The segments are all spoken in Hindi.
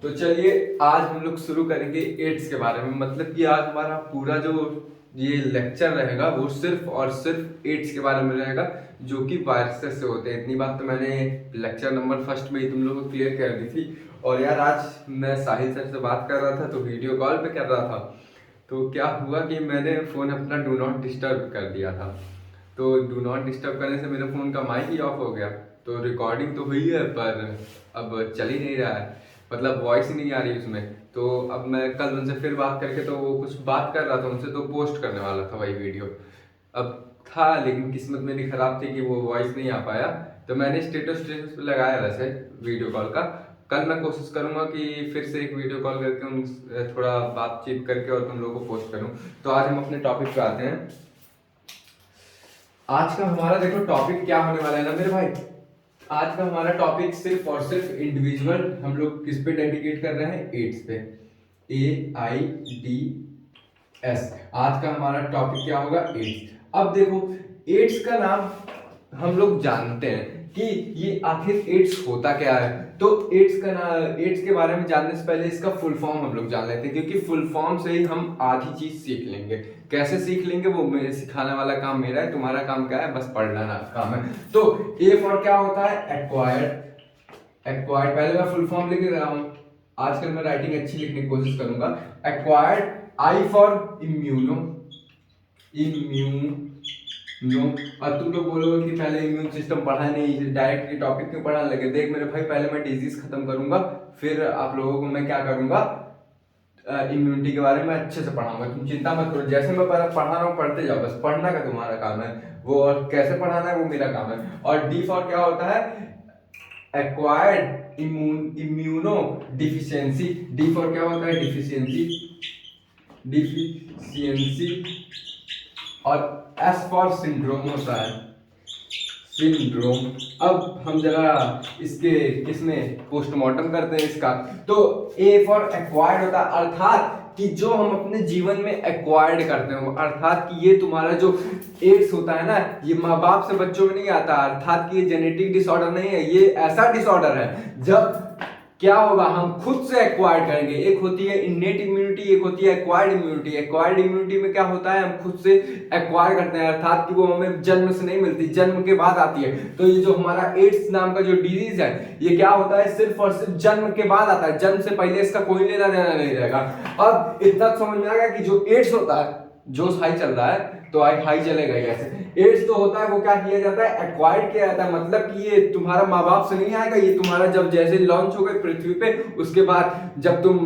तो चलिए आज हम लोग शुरू करेंगे एड्स के बारे में। मतलब कि आज हमारा पूरा जो ये लेक्चर रहेगा वो सिर्फ और सिर्फ एड्स के बारे में रहेगा, जो कि वायरसेस से होते हैं। इतनी बात तो मैंने लेक्चर नंबर फर्स्ट में ही तुम लोगों को क्लियर कर दी थी। और यार आज मैं साहिल सर से बात कर रहा था तो वीडियो कॉल पे कर रहा था, तो क्या हुआ कि मैंने फ़ोन अपना डू नॉट डिस्टर्ब कर दिया था। तो डू नॉट डिस्टर्ब करने से मेरे फ़ोन का माइक ही ऑफ हो गया। तो रिकॉर्डिंग तो हुई है पर अब चल ही नहीं रहा है, मतलब वॉइस ही नहीं आ रही उसमें। तो अब मैं कल उनसे फिर बात करके, तो वो कुछ बात कर रहा था उनसे, तो पोस्ट करने वाला था वही वीडियो। अब था लेकिन किस्मत मेरी ख़राब थी कि वो वॉइस नहीं आ पाया। तो मैंने स्टेटस पे लगाया वैसे वीडियो कॉल का। कल मैं कोशिश करूंगा कि फिर से एक वीडियो कॉल करके उन थोड़ा बातचीत करके और तुम लोगों को पोस्ट करूं। तो आज हम अपने टॉपिक पे आते हैं। आज का हमारा देखो टॉपिक क्या होने वाला है ना मेरे भाई। आज का हमारा टॉपिक सिर्फ और सिर्फ इंडिविजुअल हम लोग किस पे डेडिकेट कर रहे हैं, एड्स पे। AIDS। आज का हमारा टॉपिक क्या होगा, एड्स। अब देखो एड्स का नाम हम लोग जानते हैं कि ये आखिर एड्स होता क्या है। तो एड्स के बारे में जानने से पहले इसका फुल फॉर्म हम लोग जान लेते हैं, क्योंकि फुल फॉर्म से ही हम आधी चीज सीख लेंगे। कैसे सीख लेंगे वो मेरे सिखाने वाला काम मेरा है, तुम्हारा काम क्या है, बस पढ़ना काम है। तो ए फॉर क्या होता है, एक्वायर्ड। एक्वायर्ड पहले मैं फुल फॉर्म लिख रहा हूँ, आजकल मैं राइटिंग अच्छी लिखने की कोशिश करूंगा। Acquired. I for immuno. Immuno. और तुम लोग बोलोगे कि पहले इम्यून सिस्टम पढ़ा नहीं, डायरेक्ट ये टॉपिक क्यों पढ़ाने लगे। देख मेरे भाई, पहले मैं डिजीज खत्म करूंगा, फिर आप लोगों को मैं क्या करूंगा, इम्यूनिटी के बारे में अच्छे से पढ़ाऊंगा। तुम चिंता मत करो, जैसे मैं पढ़ा रहा हूँ पढ़ते जाओ, बस पढ़ना का तुम्हारा काम है वो, और कैसे पढ़ाना है वो मेरा काम है। और डी फॉर क्या होता है, acquired immuno deficiency. D for क्या होता है, डिफिशियंसी। और एस फॉर सिंड्रोम होता है, सिंड्रोम। अब हम जरा इसके इसमें पोस्टमार्टम करते हैं इसका। तो ए फॉर एक्वायर्ड होता है, अर्थात कि जो हम अपने जीवन में एक्वायर्ड करते हो, अर्थात कि ये तुम्हारा जो एड्स होता है ना, ये माँ बाप से बच्चों में नहीं आता, अर्थात कि ये जेनेटिक डिसऑर्डर नहीं है, ये ऐसा डिसऑर्डर है जब क्या होगा, हम खुद से एक्वायर्ड करेंगे। एक होती है इन्नेट इम्यूनिटी, एक होती है एक्वायर्ड इम्यूनिटी। एक्वायर्ड इम्यूनिटी में क्या होता है, हम खुद से एक्वायर करते हैं, अर्थात कि वो हमें जन्म से नहीं मिलती, जन्म के बाद आती है। तो ये जो हमारा एड्स नाम का जो डिजीज है, ये क्या होता है, सिर्फ और सिर्फ जन्म के बाद आता है, जन्म से पहले इसका कोई लेना देना नहीं रहेगा। अब इतना समझ में आ गया कि जो एड्स होता है, जो हाई चल रहा है तो हाई चलेगा ही ऐसे। एड्स तो होता है वो क्या किया जाता है, एक्वायर्ड किया जाता है। मतलब कि ये तुम्हारा माँ बाप से नहीं आएगा, ये तुम्हारा जब जैसे लॉन्च हो गए पृथ्वी पे, उसके बाद जब तुम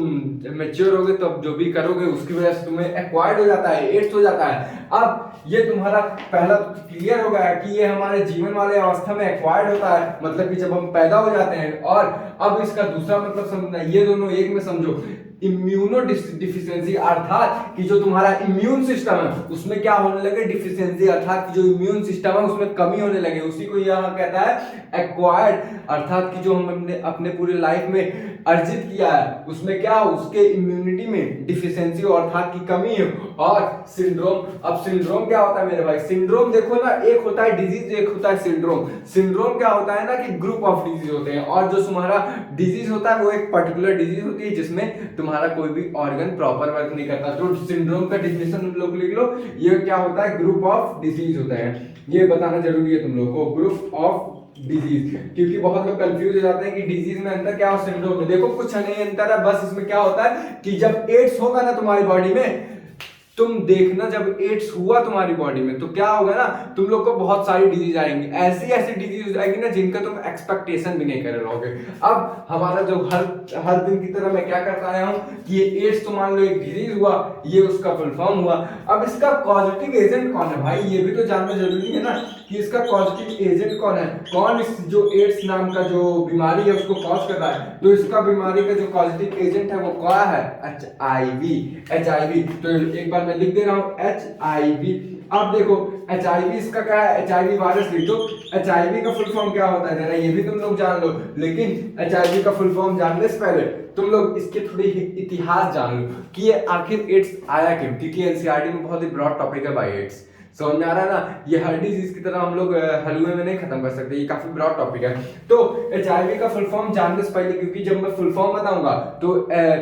मैच्योर होगे तब जो भी करोगे उसकी वजह से तुम्हें एक्वायर्ड हो जाता है, एड्स हो जाता है। अब ये तुम्हारा पहला क्लियर हो गया कि ये हमारे जीवन वाले अवस्था में एक्वायर्ड होता है, मतलब कि जब हम पैदा हो जाते हैं। और अब इसका दूसरा मतलब समझना, ये दोनों एक में समझो। इम्यूनो डिफिशियंसी, अर्थात कि जो तुम्हारा इम्यून सिस्टम है उसमें क्या होने लगे, डिफिशियंसी, अर्थात कि जो इम्यून सिस्टम है उसमें कमी होने लगे, उसी को यहाँ कहता है एक्वायर्ड। अर्थात कि जो हमने अपने पूरे लाइफ में अर्जित किया है उसमें क्या, उसके इम्यूनिटी में डिफिशियंसी अर्थात की कमी है। और सिंड्रोम। अब सिंड्रोम क्या होता है मेरे भाई, सिंड्रोम देखो ना, एक होता है डिजीज, एक होता है सिंड्रोम। सिंड्रोम क्या होता है ना कि ग्रुप ऑफ डिजीज होते हैं, और जो तुम्हारा डिजीज होता है वो एक पर्टिकुलर डिजीज होती है जिसमें तुम्हारा कोई भी ऑर्गन प्रॉपर वर्क नहीं करता। तो सिंड्रोम का डिफिनेशन तुम लोग लिख लो, ये क्या होता है, ग्रुप ऑफ डिजीज होता है। ये बताना जरूरी है तुम लोग को, ग्रुप ऑफ डिजीज, क्योंकि बहुत लोग कंफ्यूज हो जाते हैं कि डिजीज में अंतर क्या और सिंड्रोम में। देखो कुछ नहीं अंतर है, बस इसमें क्या होता है कि जब एड्स होगा ना तुम्हारी बॉडी में, तुम देखना जब एड्स हुआ तुम्हारी बॉडी में तो क्या होगा ना, तुम लोग को बहुत सारी डिजीज आएंगी, ऐसी ऐसी डिजीज आएंगी ना जिनका तुम एक्सपेक्टेशन भी नहीं कर रहोगे। अब हमारा जो हर दिन की तरह मैं क्या करता आया हूँ कि ये एड्स तो मान लो एक डिजीज हुआ, ये उसका फुल फॉर्म हुआ। अब इसका पॉजिटिव एजेंट कौन है भाई, ये भी तो जानना जरूरी है ना कि इसका पॉजिटिव एजेंट कौन है, कौन इस जो एड्स नाम का जो बीमारी है उसको कॉज कर रहा है। तो इसका बीमारी का जो पॉजिटिव एजेंट है वो क्या है, HIV। तो एक बार मैं लिख दे रहा हूं HIV। अब देखो HIV इसका क्या है, HIV वायरस लिख दो। HIV का फुल फॉर्म क्या होता है जरा ये भी तुम लोग जान लो, लेकिन HIV का फुल फॉर्म जानने से पहले तुम लोग इसके थोड़ी इतिहास जान लो कि ये आखिर एड्स आया क्यों, क्योंकि एनसीईआरटी में बहुत ही ब्रॉड टॉपिक है भाई एड्स। समझ में आ रहा है ना। ये हर डिजीज की तरह हम लोग हलवे में नहीं खत्म कर सकते, ये काफी ब्रॉड टॉपिक है। तो HIV का फुल फॉर्म जानने से पहले, क्योंकि जब मैं फुल फॉर्म बताऊंगा तो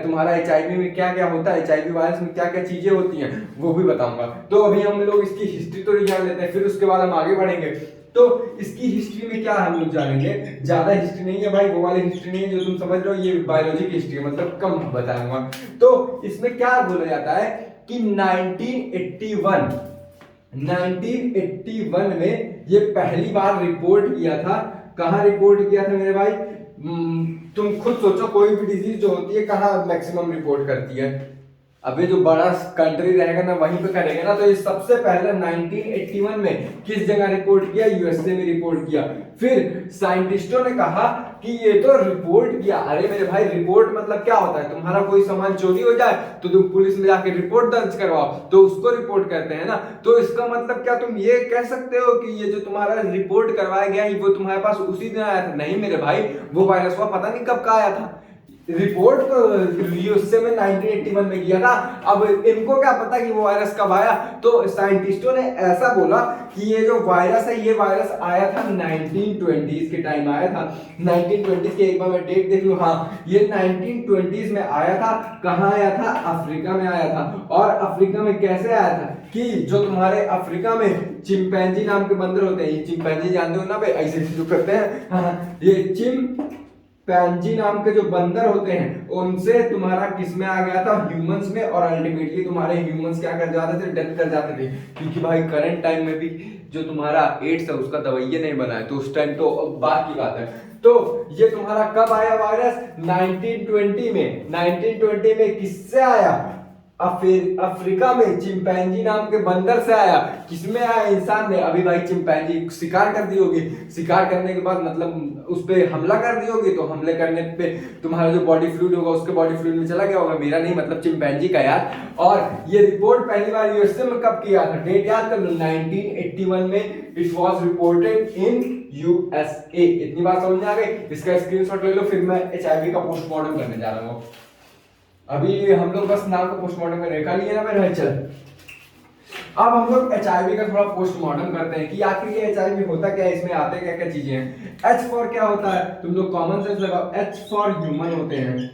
तुम्हारा HIV में क्या क्या होता है, HIV वायरस में क्या क्या चीजें होती हैं वो भी बताऊंगा। तो अभी हम लोग इसकी हिस्ट्री तो जान लेते हैं, फिर उसके बाद हम आगे बढ़ेंगे। तो इसकी हिस्ट्री में क्या हम लोग जानेंगे, ज्यादा हिस्ट्री नहीं है भाई, वो वाली हिस्ट्री नहीं है जो तुम समझ रहे हो, ये बायोलॉजी की हिस्ट्री है, मतलब कम बताऊंगा। तो इसमें क्या बोला जाता है कि 1981 में ये पहली बार रिपोर्ट किया था। कहां रिपोर्ट किया था मेरे भाई, तुम खुद सोचो, कोई भी डिजीज जो होती है कहां मैक्सिमम रिपोर्ट करती है, अबे जो बड़ा कंट्री रहेगा ना वहीं पे करेगा ना। तो ये सबसे पहले 1981 में किस जगह रिपोर्ट किया, यूएसए में रिपोर्ट किया। फिर साइंटिस्टों ने कहा कि ये तो रिपोर्ट किया, अरे मेरे भाई रिपोर्ट मतलब क्या होता है, तुम्हारा कोई सामान चोरी हो जाए तो तुम पुलिस में जाके रिपोर्ट दर्ज करवाओ, तो उसको रिपोर्ट करते हैं ना। तो इसका मतलब क्या तुम ये कह सकते हो कि ये जो तुम्हारा रिपोर्ट करवाया गया वो तुम्हारे पास उसी दिन आया था? नहीं मेरे भाई, वो वायरस हुआ पता नहीं कब का आया था, रिपोर्ट तो यूएसए में 1981 में किया था। अब इनको क्या पता कि वो वायरस कब आया। तो साइंटिस्टों ने ऐसा बोला कि ये जो वायरस है, ये वायरस आया था 1920s के टाइम आया था। 1920s के, एक बार मैं डेट देख लूं, हाँ ये 1920s में आया था। कहाँ आया था, अफ्रीका में आया था। और अफ्रीका में कैसे आया था कि जो तुम्हारे अफ्रीका में चिंपैंजी नाम के बंदर होते हैं, चिंपैंजी जानते हो ना भाई, ऐसे जो करते हैं, हाँ ये पैंजी नाम के जो बंदर होते हैं उनसे तुम्हारा किस में आ गया था, ह्यूमंस में। और अल्टीमेटली तुम्हारे ह्यूमंस क्या कर जाते थे, डेथ कर जाते थे, क्योंकि भाई करंट टाइम में भी जो तुम्हारा एड्स है उसका दवाइयां नहीं बना है, तो उस टाइम तो बात की बात है। तो ये तुम्हारा कब आया वायरस, 1920 में। 1920 में किससे आया, अफ्रीका में चिंपैंजी नाम के बंदर से आया। किसमें आया, इंसान में। अभी भाई चिंपैंजी शिकार कर दी होगी, शिकार करने के बाद मतलब उस पे हमला कर दी होगी, तो हमले करने पे तुम्हारा जो बॉडी फ्लूइड होगा उसके बॉडी फ्लूइड में चला गया होगा, मेरा नहीं मतलब चिंपैंजी का यार। और ये रिपोर्ट पहली बार यूएसए में कब किया था, डेट याद कर लो, 1981 में it was reported in USA. इतनी बात समझ में आ गई, इसका स्क्रीनशॉट ले लो, फिर मैं एचआईवी का पोस्टमार्टम करने जा रहा हूँ। अभी हम लोग बस नाम का पोस्टमार्टम में रेखा लिए ना मेरे भाई। चल अब हम लोग एचआईवी का थोड़ा पोस्टमार्टम करते हैं कि आखिर ये एचआईवी होता क्या है, इसमें आते क्या क्या चीजें हैं। एच फॉर क्या होता है, तुम लोग कॉमन सेंस लगाओ, एच फॉर ह्यूमन होते हैं।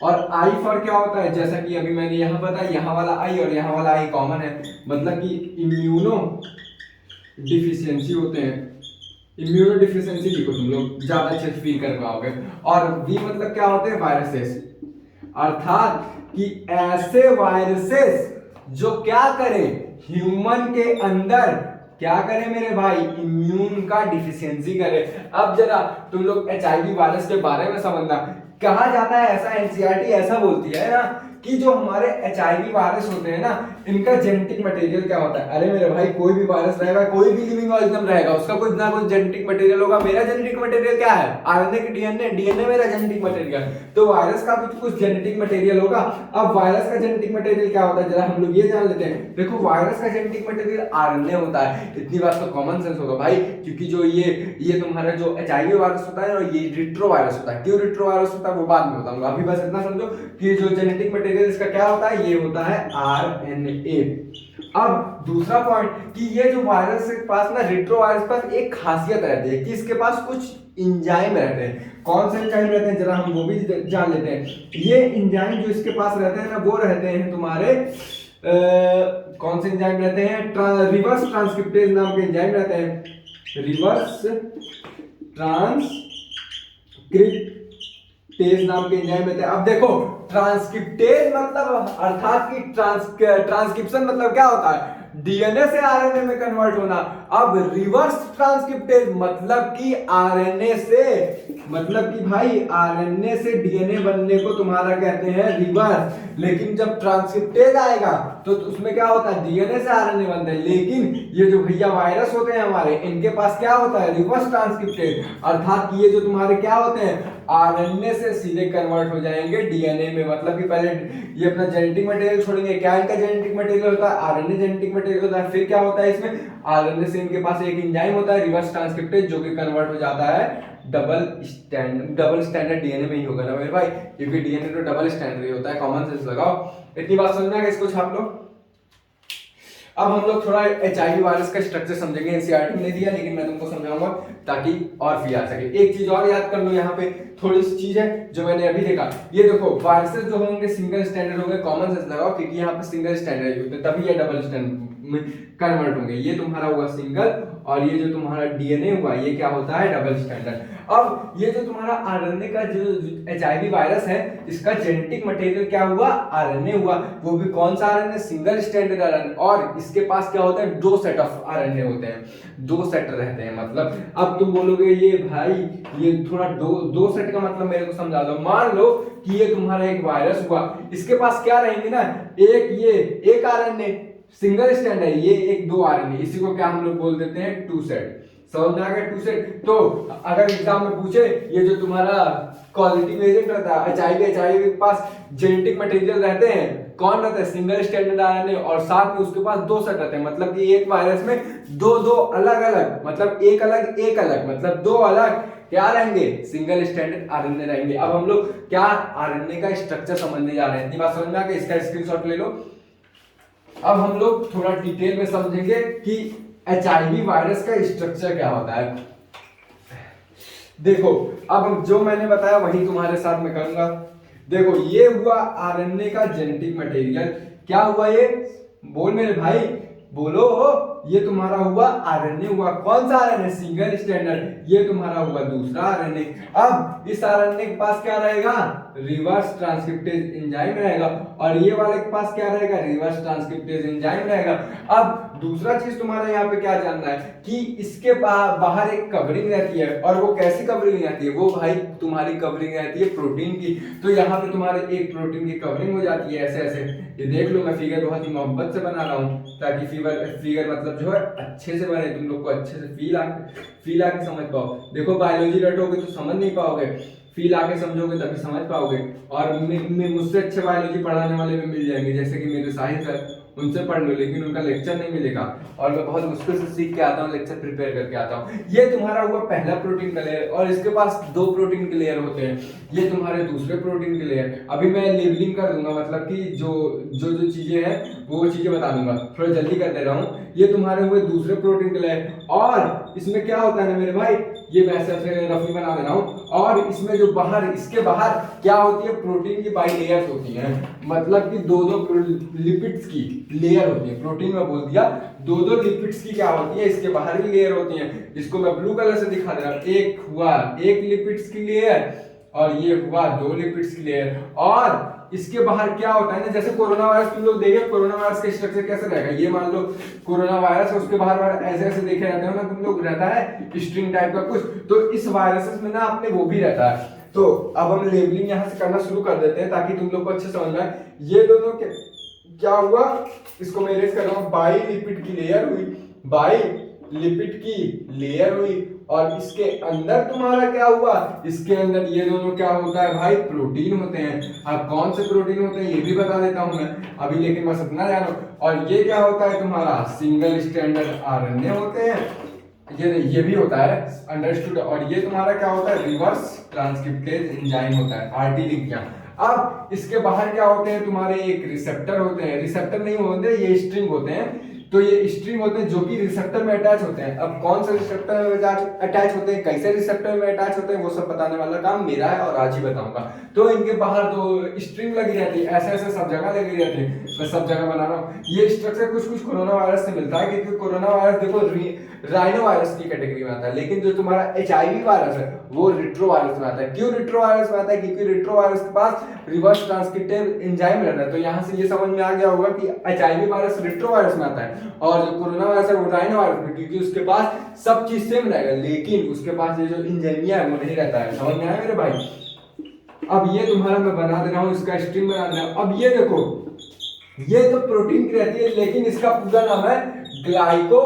और आई फॉर क्या होता है, जैसा कि अभी मैंने यहाँ बताया, यहाँ वाला आई और यहाँ वाला आई कॉमन है, मतलब कि इम्यूनो डिफिशियंसी होते हैं। इम्यूनो डिफिशियंसी लिखो तुम लोग, ज्यादा अच्छे से फील कर पाओगे। और वी मतलब क्या होते हैं, वायरसेस, अर्थात कि ऐसे वायरसेस जो क्या करें, ह्यूमन के अंदर क्या करें मेरे भाई, इम्यून का डिफिशियंसी करें। अब जरा तुम लोग एचआईवी वायरस के बारे में समझना। कहा जाता है ऐसा, एनसीईआरटी ऐसा बोलती है ना कि जो हमारे एचआईवी वायरस होते हैं ना, इनका जेनेटिक मटेरियल क्या होता है। अरे मेरे भाई कोई भी वायरस रहेगा, कोई भी लिविंग ऑर्गेनिज्म रहेगा, उसका कुछ ना कुछ जेनेटिक मटेरियल होगा। मेरा जेनेटिक मटेरियल क्या है, आरएनए की डीएनए, डीएनए मेरा जेनेटिक मटेरियल। तो वायरस का भी कुछ जेनेटिक मटेरियल होगा। अब वायरस का जेनेटिक मटेरियल क्या होता है, जरा हम लोग ये जान लेते हैं। देखो वायरस का जेनेटिक मटेरियल आरएनए होता है। इतनी बात तो कॉमन सेंस होगा भाई, क्योंकि जो ये तुम्हारा जो एचआईवी वायरस होता है और ये रिट्रो वायरस होता है। क्यों रिट्रो वायरस होता है वो बाद में बताऊंगा, अभी बस इतना समझो कि जो जेनेटिक मटेरियल इसका क्या होता है, ये होता है आरएनए। अब दूसरा पॉइंट कि ये जो वायरस के पास ना, रिट्रो वायरस के पास एक खासियत रहती है कि इसके पास कुछ इंजाइम रहते हैं। कौन से इंजाइम रहते हैं जरा हम वो भी जान लेते हैं। ये इंजाइम जो इसके पास रहते हैं ना, वो रहते हैं तुम्हारे कौन से इंजाइम रहते हैं, रिवर्स ट्रांसक्रिप्टेज नाम के इंजाइम रहते हैं। रिवर्स ट्रांसक्रिप्टेज नाम के एंजाइम रहते हैं। अब देखो ट्रांसक्रिप्टेज मतलब अर्थात कि ट्रांसक्रिप्शन मतलब क्या होता है, डीएनए से आरएनए में कन्वर्ट होना। अब रिवर्स ट्रांसक्रिप्टेज मतलब कि आरएनए से, मतलब कि भाई आरएनए से डीएनए बनने को तुम्हारा कहते हैं रिवर्स। लेकिन जब ट्रांसक्रिप्टेज आएगा तो उसमें क्या होता है, डीएनए से आरएनए बनते हैं। लेकिन ये जो भैया वायरस होते हैं हमारे, इनके पास क्या होता है, रिवर्स ट्रांसक्रिप्टेज, अर्थात कि ये जो तुम्हारे क्या होते हैं, आरएनए से सीधे कन्वर्ट हो जाएंगे डीएनए में। मतलब कि पहले ये अपना जेनेटिक मटेरियल छोड़ेंगे। क्या इनका जेनेटिक मटेरियल होता है, आरएनए जेनेटिक मटेरियल होता है। फिर क्या होता है इसमें, आरएनए से इनके पास एक एंजाइम होता है रिवर्स ट्रांसक्रिप्टेज, जो कि कन्वर्ट हो जाता है डबल स्टैंडर्ड डीएनए में ही होगा ना मेरे भाई, क्योंकि डीएनए तो डबल स्टैंडर्ड ही होता है। कॉमन सेंस लगाओ, इतनी बात समझना है, इसको छाप लो। अब हम लोग थोड़ा HIV वायरस का स्ट्रक्चर समझेंगे, एनसीईआरटी में नहीं दिया लेकिन मैं तुमको समझाऊंगा ताकि और फील आ सके। एक चीज और याद कर लो, यहाँ पे थोड़ी सी चीज है जो मैंने अभी देखा, ये देखो वायरसेस जो होंगे सिंगल स्टैंडर्ड होंगे, कॉमन सेंस लगाओ क्योंकि यहाँ पे सिंगल स्टैंडर्ड होते हैं, तभी ये डबल स्टैंडर्ड में कन्वर्ट होंगे। ये तुम्हारा हुआ सिंगल और ये जो तुम्हारा डीएनए हुआ ये क्या होता है, डबल स्टैंडर्ड। अब ये जो तुम्हारा आरएनए का जो एचआईवी वायरस है इसका जेनेटिक मटेरियल क्या हुआ, आरएनए हुआ, वो भी कौन सा आरएनए, सिंगल स्टैंडर्ड आरएनए। और इसके पास क्या होता है, दो सेट ऑफ आरएनए होते हैं, दो सेट रहते हैं। मतलब अब तुम बोलोगे ये भाई ये थोड़ा दो सेट का मतलब मेरे को समझा दो। मान लो कि ये तुम्हारा एक वायरस हुआ, इसके पास क्या रहेंगे ना, एक आरएनए सिंगल स्टैंड है, ये एक दो आरएनए, इसी को क्या हम लोग बोल देते हैं, टू सेट। समझ में आ गया, टू सेट। तो अगर एग्जाम में पूछे ये जो तुम्हारा क्वालिटी एजेंट रहता है एचआईवी के पास जेनेटिक मटेरियल रहते हैं, कौन रहता है, सिंगल स्टैंडर्ड आरएनए, और साथ में उसके पास दो सेट रहते हैं। मतलब कि एक वायरस में दो अलग अलग, मतलब एक अलग, मतलब दो अलग क्या रहेंगे, सिंगल स्टैंडर्ड आरएनए रहेंगे। अब हम लोग क्या आरएनए का स्ट्रक्चर समझने जा रहे हैं, इतनी बात समझ में आ गई, इसका स्क्रीनशॉट ले लो। अब हम लोग थोड़ा डिटेल में समझेंगे कि एचआईवी वायरस का स्ट्रक्चर क्या होता है। देखो अब जो मैंने बताया वही तुम्हारे साथ में करूंगा। देखो ये हुआ आरएनए का जेनेटिक मटेरियल, क्या हुआ ये, बोल मेरे भाई बोलो, ये तुम्हारा हुआ आरएनए हुआ, कौन सा आरएनए, सिंगल स्टैंडर्ड, ये तुम्हारा हुआ दूसरा आरएनए। अब इस आरएनए के पास क्या रहेगा, रिवर्स ट्रांसक्रिप्टेज एंजाइम रहेगा, और ये वाले के पास क्या रहेगा, रिवर्स ट्रांसक्रिप्टेज एंजाइम रहेगा। अब दूसरा चीज तुम्हारा यहाँ पे क्या जानना है कि इसके बाहर एक कवरिंग रहती है, और वो कैसी कवरिंग रहती है, वो भाई तुम्हारी कवरिंग रहती है प्रोटीन की। तो यहाँ पे तुम्हारे एक प्रोटीन की कवरिंग हो जाती है ऐसे ऐसे, ये देख लो मैं फिगर बहुत ही मोहब्बत से बना रहा हूँ ताकि फिगर मतलब जो है अच्छे से बने, तुम लोग को अच्छे से फील आके समझ पाओ। देखो बायोलॉजी रटोगे तो समझ नहीं पाओगे, फील आके समझोगे तभी समझ पाओगे। और मुझसे अच्छे बायोलॉजी पढ़ाने वाले भी मिल जाएंगे, जैसे कि मेरे साहिल सर, उनसे पढ़ लो, लेकिन उनका लेक्चर नहीं मिलेगा और मैं बहुत मुश्किल से सीख के आता हूँ, लेक्चर प्रिपेयर करके आता हूँ। ये तुम्हारा हुआ पहला प्रोटीन का लेयर, और इसके पास दो प्रोटीन के लेयर होते हैं, ये तुम्हारे दूसरे प्रोटीन के लेयर। अभी मैं लेबलिंग कर दूंगा, मतलब कि जो चीजें हैं वो चीजें बता दूंगा, थोड़ा जल्दी कर दे रहा हूँ। ये तुम्हारे हुए दूसरे प्रोटीन के लेयर, और इसमें क्या होता है ना मेरे भाई, ये वैसे रफली बना दे रहा हूँ। और इसमें जो बाहर, इसके बाहर क्या होती है, प्रोटीन की बाई लेयर्स होती हैं, मतलब कि दो लिपिड्स की लेयर होती है। प्रोटीन में बोल दिया, दो लिपिड्स की क्या होती है, इसके बाहर भी लेयर होती हैं। इसको मैं ब्लू कलर से दिखा दे रहा हूँ, एक हुआ एक लिपिड्स की लेयर, और ये हुआ दो लिपिड्स की लेयर। और इसके बाहर क्या होता है ना, जैसे कोरोना वायरस तुम लोग देखे, कोरोना वायरस का स्ट्रक्चर कैसे रहेगा, ये मान लो कोरोना वायरस है, उसके बाहर ऐसे ऐसे देखे रहते हो ना तुम लोग, रहता है स्ट्रिंग टाइप का कुछ, तो इस वायरसेस में ना अपने वो भी रहता है। तो अब हम लेबलिंग यहाँ से करना शुरू कर देते हैं ताकि तुम लोग को अच्छे समझ में आए। ये दोनों क्या हुआ, इसको मैं इरेज कर रहा हूँ, बाई लिपिड की लेयर हुई, बाई लिपिड की लेयर हुई, और इसके अंदर तुम्हारा क्या हुआ, इसके अंदर ये दोनों क्या होता है भाई, प्रोटीन होते हैं। अब कौन से प्रोटीन होते हैं ये भी बता देता हूं मैं अभी, लेकिन बस इतना जानो। और ये क्या होता है तुम्हारा, सिंगल स्टैंडर्ड आरएनए होते हैं, ये भी होता है, अंडरस्टूड। और ये तुम्हारा क्या होता है, रिवर्स ट्रांसक्रिप्टेज एंजाइम होता है, आरटी लिख दिया। अब इसके बाहर क्या होते हैं तुम्हारे, एक रिसेप्टर होते हैं, रिसेप्टर नहीं होते, ये स्ट्रिंग होते हैं। तो ये स्ट्रिंग होते हैं जो कि रिसेप्टर में अटैच होते हैं। अब कौन से रिसेप्टर में अटैच होते हैं, कैसे रिसेप्टर में अटैच होते हैं, वो सब बताने वाला काम मेरा है और आज ही बताऊंगा। तो इनके बाहर दो स्ट्रिंग लगी रहती है, ऐसे ऐसे सब जगह लगी रहती है, मैं सब जगह बना रहा हूँ। ये स्ट्रक्चर कुछ कोरोना वायरस से मिलता है, क्योंकि कोरोना वायरस देखो राइनो वायरस की कैटेगरी में आता है, लेकिन जो तुम्हारा एचआईवी वायरस है वो रिट्रो वायरस में आता है। क्यों रिट्रो वायरस में आता है, क्योंकि रिट्रो वायरस के पास रिवर्स ट्रांसक्रिप्टेज एंजाइम रहता है। तो यहाँ से ये समझ में आ गया होगा कि एचआईवी वायरस रिट्रो वायरस में आता है, और जो कोरोना वायरस है वो राइनो वायरस में, क्योंकि उसके पास सब चीज सेम रहेगा, लेकिन उसके पास ये जो एंजाइमिया है वो नहीं रहता है। समझ में आया मेरे भाई। अब ये तुम्हारा मैं बना दे रहा हूँ, इसका स्ट्रिंग बना दे रहा हूँ। अब ये देखो, ये तो प्रोटीन की रहती है, लेकिन इसका पूरा नाम है ग्लाइको,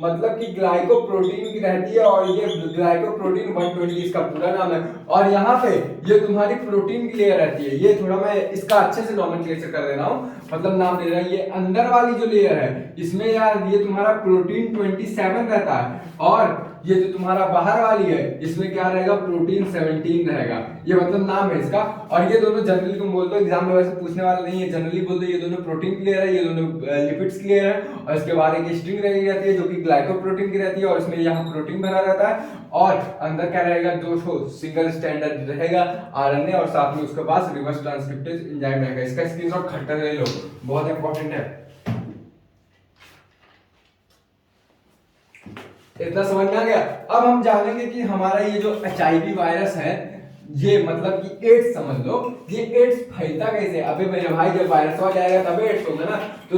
मतलब कि ग्लाइको प्रोटीन की रहती है, और ये ग्लाइको प्रोटीन 120 इसका पूरा नाम है। और यहाँ पे ये तुम्हारी प्रोटीन की लेयर रहती है, ये थोड़ा मैं इसका अच्छे से नॉमेनक्लेचर कर दे रहा हूँ, मतलब नाम दे रहा है। ये अंदर वाली जो लेयर है इसमें यार ये तुम्हारा प्रोटीन 27 रहता है, और ये जो तुम्हारा बाहर वाली है इसमें क्या रहेगा, प्रोटीन 17 रहेगा, ये मतलब नाम है इसका। और ये दोनों जनरली तुम बोल दो, एग्जाम में वैसे पूछने वाला नहीं है, जनरली बोल दो ये दोनों प्रोटीन की लेयर है, ये दोनों लिपिड्स की लेयर है। और इसके बाद एक स्ट्रिंग रही रहती है जो कि ग्लाइकोप्रोटीन की रहती है, और इसमें यहाँ प्रोटीन भरा रहता है। और अंदर क्या रहेगा, 2 सिंगल स्टैंडर्ड रहेगा आरएनए, और साथ में उसके पास रिवर्स ट्रांसक्रिप्टेज एंजाइम रहेगा। इसका स्क्रीनशॉट खट्टा ले लो, बहुत इंपॉर्टेंट है। इतना समझ में आ गया। अब हम जानेंगे कि हमारा ये जो HIV वायरस है, ये मतलब कि एड्स समझ लो, ये एड्स फैलता कैसे। अबे मेरे भाई जब वायरस आ जाएगा तब एड्स होगा ना, तो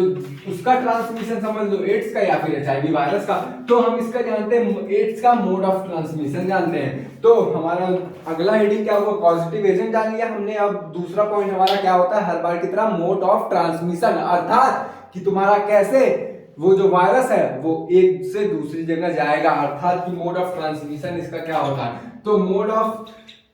उसका ट्रांसमिशन समझ लो, एड्स का या फिर HIV वायरस का। तो हम इसका जानते हैं, एड्स का मोड ऑफ ट्रांसमिशन जानते हैं। तो हमारा अगला हेडिंग क्या हुआ, पॉजिटिव एजेंट जान लिया हमने। अब दूसरा पॉइंट हमारा क्या होता है, हर बार की तरह मोड ऑफ ट्रांसमिशन, अर्थात कि तुम्हारा कैसे वो जो वायरस है वो एक से दूसरी जगह जाएगा, अर्थात कि मोड ऑफ ट्रांसमिशन इसका क्या होता है। तो मोड ऑफ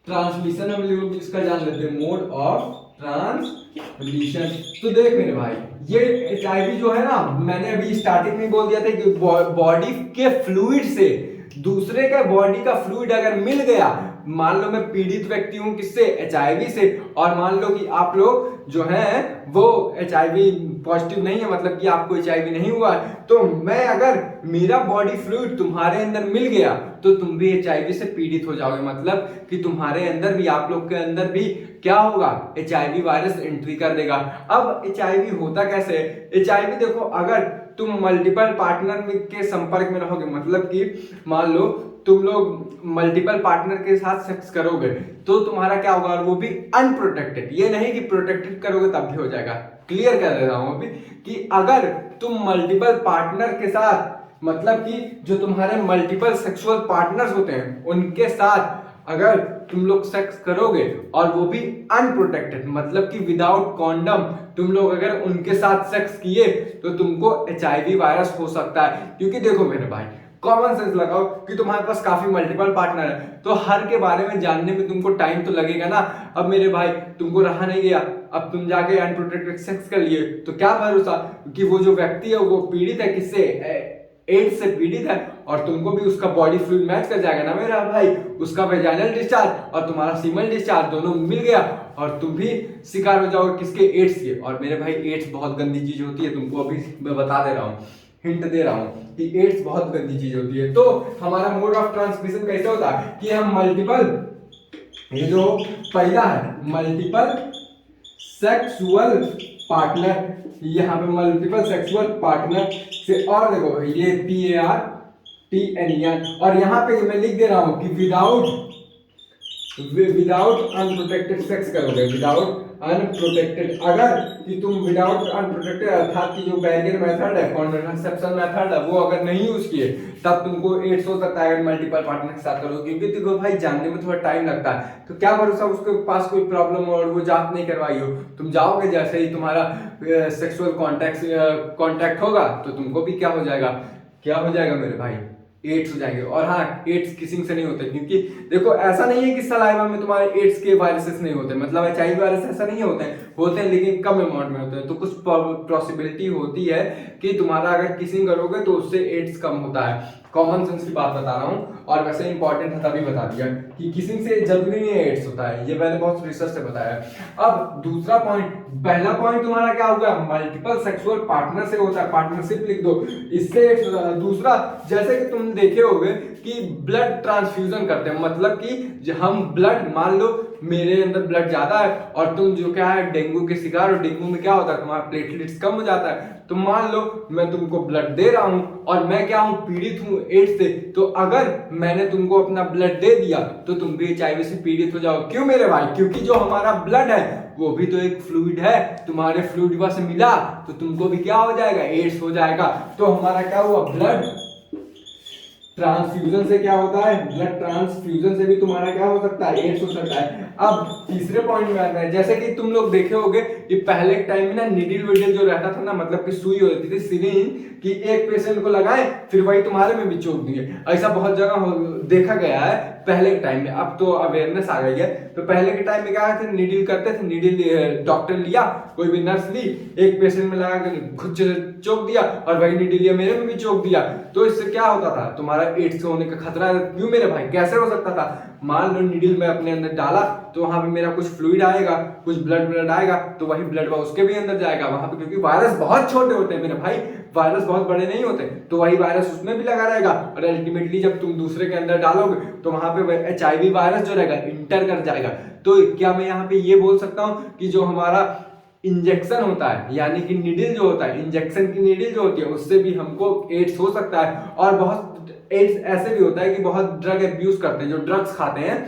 ट्रांसमिशन हम लोग इसका जान लेते हैं, मोड ऑफ ट्रांसमिशन। तो देख मेरे भाई, ये HIV जो है ना, मैंने अभी स्टार्टिंग में बोल दिया था कि बॉडी के फ्लूइड से दूसरे का बॉडी का फ्लूइड अगर मिल गया, मान लो मैं पीड़ित व्यक्ति हूं किससे, HIV से, और मान लो कि आप लोग जो है वो HIV पॉजिटिव नहीं है, मतलब कि आपको HIV नहीं हुआ, तो मैं अगर मेरा बॉडी फ्लूइड तुम्हारे अंदर मिल गया तो तुम भी HIV से पीड़ित हो जाओगे, मतलब कि तुम्हारे अंदर भी, आप लोग के अंदर भी क्या होगा, HIV वायरस एंट्री कर देगा। अब HIV होता कैसे है, HIV देखो, अगर तुम मल्टीपल पार्टनर के संपर्क में रहोगे, मतलब कि मान लो तुम लोग मल्टीपल पार्टनर के साथ सेक्स करोगे तो तुम्हारा क्या होगा, और वो भी अनप्रोटेक्टेड, ये नहीं कि प्रोटेक्टेड करोगे तब भी हो जाएगा। क्लियर कर दे रहा हूं अभी कि अगर तुम मल्टीपल पार्टनर के साथ, मतलब कि जो तुम्हारे मल्टीपल सेक्सुअल पार्टनर्स होते हैं उनके साथ अगर तुम लोग सेक्स करोगे और वो भी अनप्रोटेक्टेड, मतलब कि विदाउट कॉन्डम तुम लोग अगर उनके साथ सेक्स किए तो तुमको HIV वायरस हो सकता है। क्योंकि देखो मेरे भाई, कॉमन सेंस लगाओ कि तुम्हारे पास काफी मल्टीपल पार्टनर है, तो हर के बारे में जानने में तुमको टाइम तो लगेगा ना। अब मेरे भाई तुमको रहा नहीं गया, अब तुम जाके अनप्रोटेक्टेड सेक्स कर लिए, तो क्या भरोसा कि वो जो व्यक्ति है वो पीड़ित है किससे, एड्स से पीड़ित है, और तुमको भी उसका बॉडी फ्लूइड मैच कर जाएगा ना मेरा भाई, उसका वेजाइनल डिस्चार्ज और तुम्हारा सीमल डिस्चार्ज दोनों मिल गया, और तुम भी शिकार हो जाओगे किसके, एड्स के। और मेरे भाई एड्स बहुत गंदी चीज होती है, तुमको अभी मैं बता दे रहा हूँ, हिंट दे रहा हूँ कि एड्स बहुत गंदी चीज होती है। तो हमारा मोड ऑफ ट्रांसमिशन कैसे होता है कि हम मल्टीपल, ये जो पहला है मल्टीपल सेक्सुअल पार्टनर, यहाँ पे मल्टीपल सेक्सुअल पार्टनर से, और देखो ये PARTNER, और यहाँ पे मैं लिख दे रहा हूँ कि विदाउट अनप्रोटेक्टेड सेक्स करोगे, विदाउट अनप्रोटेक्टेड, अगर कि तुम विदाउट अनप्रोटेक्टेड अर्थात कि जो बैरियर मेथड है, कॉन्ट्रासेप्शन मेथड है, वो अगर नहीं यूज किए तब तुमको एड्स हो सकता है अगर मल्टीपल पार्टनर के साथ करोगे। क्योंकि देखो भाई जानने में थोड़ा टाइम लगता है, तो क्या भरोसा उसके पास कोई प्रॉब्लम हो और वो जांच नहीं करवाई हो, तुम जाओगे जैसे ही तुम्हारा सेक्सुअल कॉन्टैक्ट होगा तो तुमको भी क्या हो जाएगा, क्या हो जाएगा मेरे भाई, एड्स हो जाएंगे। और हाँ, एड्स किसिंग से नहीं होते, क्योंकि देखो ऐसा नहीं है कि सलाइवा में तुम्हारे एड्स के वायरसेस नहीं होते, मतलब HIV वायरस ऐसा नहीं होते हैं लेकिन कम अमाउंट में होते हैं। तो कुछ पॉसिबिलिटी होती है कि तुम्हारा अगर किसिंग करोगे तो उससे एड्स कम होता है। कॉमन सेंस की बात बता रहा हूँ, और वैसे इंपॉर्टेंट है तभी बता दिया कि किसिंग से जरूरी नहीं एड्स होता है, ये मैंने बहुत रिसर्च से बताया। अब दूसरा पॉइंट, पहला पॉइंट तुम्हारा क्या होगा, मल्टीपल सेक्सुअल पार्टनर से होता है, पार्टनरशिप लिख दो, इससे एड्स होता है। दूसरा, जैसे कि तुम देखे होगे कि ब्लड ट्रांसफ्यूजन करते हैं, मतलब कि हम ब्लड, मान लो मेरे अंदर ब्लड ज्यादा है और तुम जो क्या है डेंगू के शिकार, और डेंगू में क्या होता है तुम्हारा प्लेटलेट्स कम हो जाता है, तो मान लो मैं तुमको ब्लड दे रहा हूं और मैं क्या हूं, पीड़ित हूं एड्स से, तो अगर मैंने तुमको अपना ब्लड दे दिया तो तुम भी HIV से पीड़ित हो जाओ। क्यों मेरे भाई, क्योंकि जो हमारा ब्लड है वो भी तो एक फ्लूइड है, तुम्हारे फ्लूइड से मिला तो तुमको भी क्या हो जाएगा, एड्स हो जाएगा। तो हमारा क्या हुआ, ब्लड ट्रांसफ्यूजन से क्या होता है, ब्लड ट्रांसफ्यूजन से भी तुम्हारा क्या हो सकता है, एड्स हो सकता है। अब तीसरे पॉइंट में आता है, जैसे कि तुम लोग देखे होगे कि पहले के टाइम में ना निडिल विडिल जो रहता था ना, मतलब कि सुई होती थी सिरिंज कि एक पेशेंट को लगाए फिर वही तुम्हारे में भी चोक दिए, ऐसा बहुत जगह देखा गया है पहले के टाइम में। अब तो अवेयरनेस आ गई है, तो पहले के टाइम में क्या थे, निडिल करते थे, निडिल डॉक्टर लिया, कोई भी नर्स ली, एक पेशेंट में लगा कर खुद चोक दिया और वही निडिल लिया मेरे में भी चोक दिया। तो इससे क्या होता था, तुम्हारा एड्स होने का खतरा। क्यों मेरे भाई, कैसे हो सकता था? मान लो निडिल में अपने अंदर डाला तो वहां पे मेरा कुछ फ्लूइड आएगा, कुछ ब्लड आएगा, तो वही ब्लड उसके भी अंदर जाएगा वहां पे, क्योंकि वायरस बहुत छोटे होते हैं मेरे भाई, वायरस बहुत बड़े नहीं होते, तो वही वायरस उसमें भी लगा रहेगा और अल्टीमेटली जब तुम दूसरे के अंदर डालोगे तो वहां पे HIV वायरस जो रहेगा इंटर कर जाएगा। तो क्या मैं यहाँ पे ये बोल सकता हूँ कि जो हमारा इंजेक्शन होता है, यानी कि निडिल जो होता है, इंजेक्शन की निडिल जो होती है, उससे भी हमको एड्स हो सकता है। और बहुत एड्स ऐसे भी होता है कि बहुत ड्रग अब्यूज करते हैं, जो ड्रग्स खाते हैं,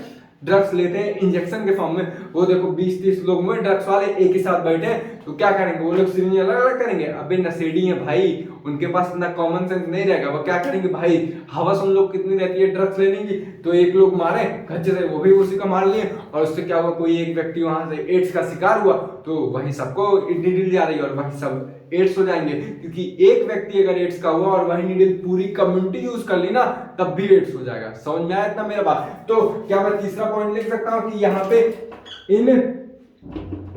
ड्रग्स लेते हैं इंजेक्शन के फॉर्म में, वो देखो 20-30 लोग में ड्रग्स वाले एक ही साथ बैठे, तो क्या करेंगे वो लोग, सिरिंज अलग अलग करेंगे। अबे नशेड़ी है भाई, उनके पास इतना कॉमन सेंस नहीं रहेगा, वो क्या करेंगे भाई, हवस उन लोग कितनी रहती है ड्रग्स लेने की, तो एक लोग मारे खच्चे से, वो भी उसी का मार लिए, और उससे क्या हुआ, कोई एक व्यक्ति वहां से एड्स का शिकार हुआ, तो वही सबको निडिल जा रही है और वही सब एड्स हो जाएंगे। क्योंकि एक व्यक्ति अगर एड्स का हुआ और वही निडिल पूरी कम्युनिटी यूज कर ली ना, तब भी एड्स हो जाएगा। समझ में आया इतना मेरा बात? तो क्या मैं तीसरा पॉइंट लिख सकता हूं कि यहाँ पे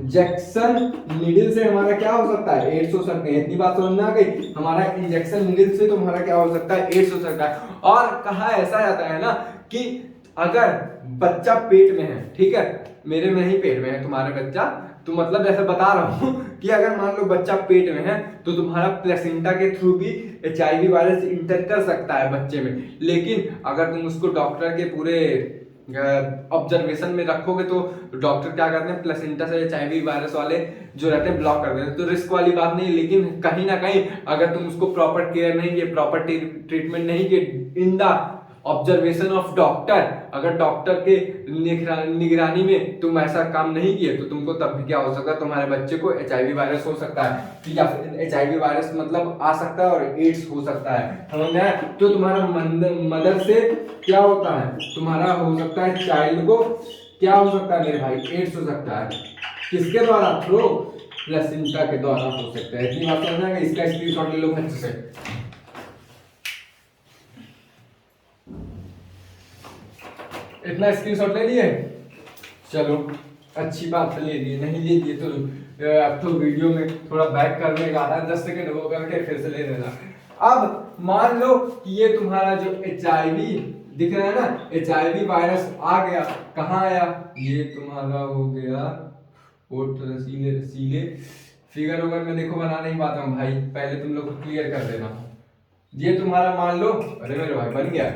इंजेक्शन निडिल से हमारा क्या हो सकता है, एड्स हो सकते हैं। इतनी बात समझ में आ गई? हमारा इंजेक्शन निडिल से तुम्हारा क्या हो सकता है, एड्स हो सकता है। और कहा ऐसा जाता है ना कि अगर बच्चा पेट में है, ठीक है, मेरे में ही पेट में है तुम्हारा बच्चा, तो मतलब ऐसा बता रहा हूं कि अगर मान लो बच्चा पेट में है तो तुम्हारा प्लेसेंटा के थ्रू भी HIV वायरस इंटर कर सकता है बच्चे में। लेकिन अगर तुम उसको डॉक्टर के पूरे ऑब्जर्वेशन में रखोगे तो डॉक्टर क्या करते हैं, प्लेसेंटा से HIV वायरस वाले जो रहते हैं ब्लॉक कर देते हैं, तो रिस्क वाली बात नहीं। लेकिन कहीं ना कहीं अगर तुम उसको प्रॉपर केयर नहीं किए, प्रॉपर ट्रीटमेंट नहीं किए, in the observation of doctor, अगर डॉक्टर के निगरानी में तुम ऐसा काम नहीं किए तो तुमको तब भी क्या हो सकता है, तुम्हारे बच्चे को HIV वायरस हो सकता है, या फिर HIV वायरस मतलब आ सकता है और एड्स हो सकता है। समझ में आया? तो तुम्हारा मदर से क्या होता है, तुम्हारा हो सकता है चाइल्ड को क्या हो सकता है मेरे भाई, एड्स हो सकता है। किसके द्वारा? थ्रू प्लेसेंटा के द्वारा हो सकता है। इतनी बात समझ में? इसका स्क्रीनशॉट ले लो बच्चे से। इतना स्क्रीनशॉट ले लिए? चलो अच्छी बात है, ले लिए। नहीं ले लिए तो अब तो वीडियो में थोड़ा बैक करने का आता है, 10 सेकंड वो करके फिर से ले लेना। अब मान लो कि ये तुम्हारा जो HIV दिख रहा है ना, HIV वायरस आ गया, कहाँ आया, ये तुम्हारा हो गया ओठ रसीले फिगर वगैरह में देखो बना नहीं पाता हूँ भाई, पहले तुम लोग को क्लियर कर देना। ये तुम्हारा मान लो, अरे मेरे भाई बन गया,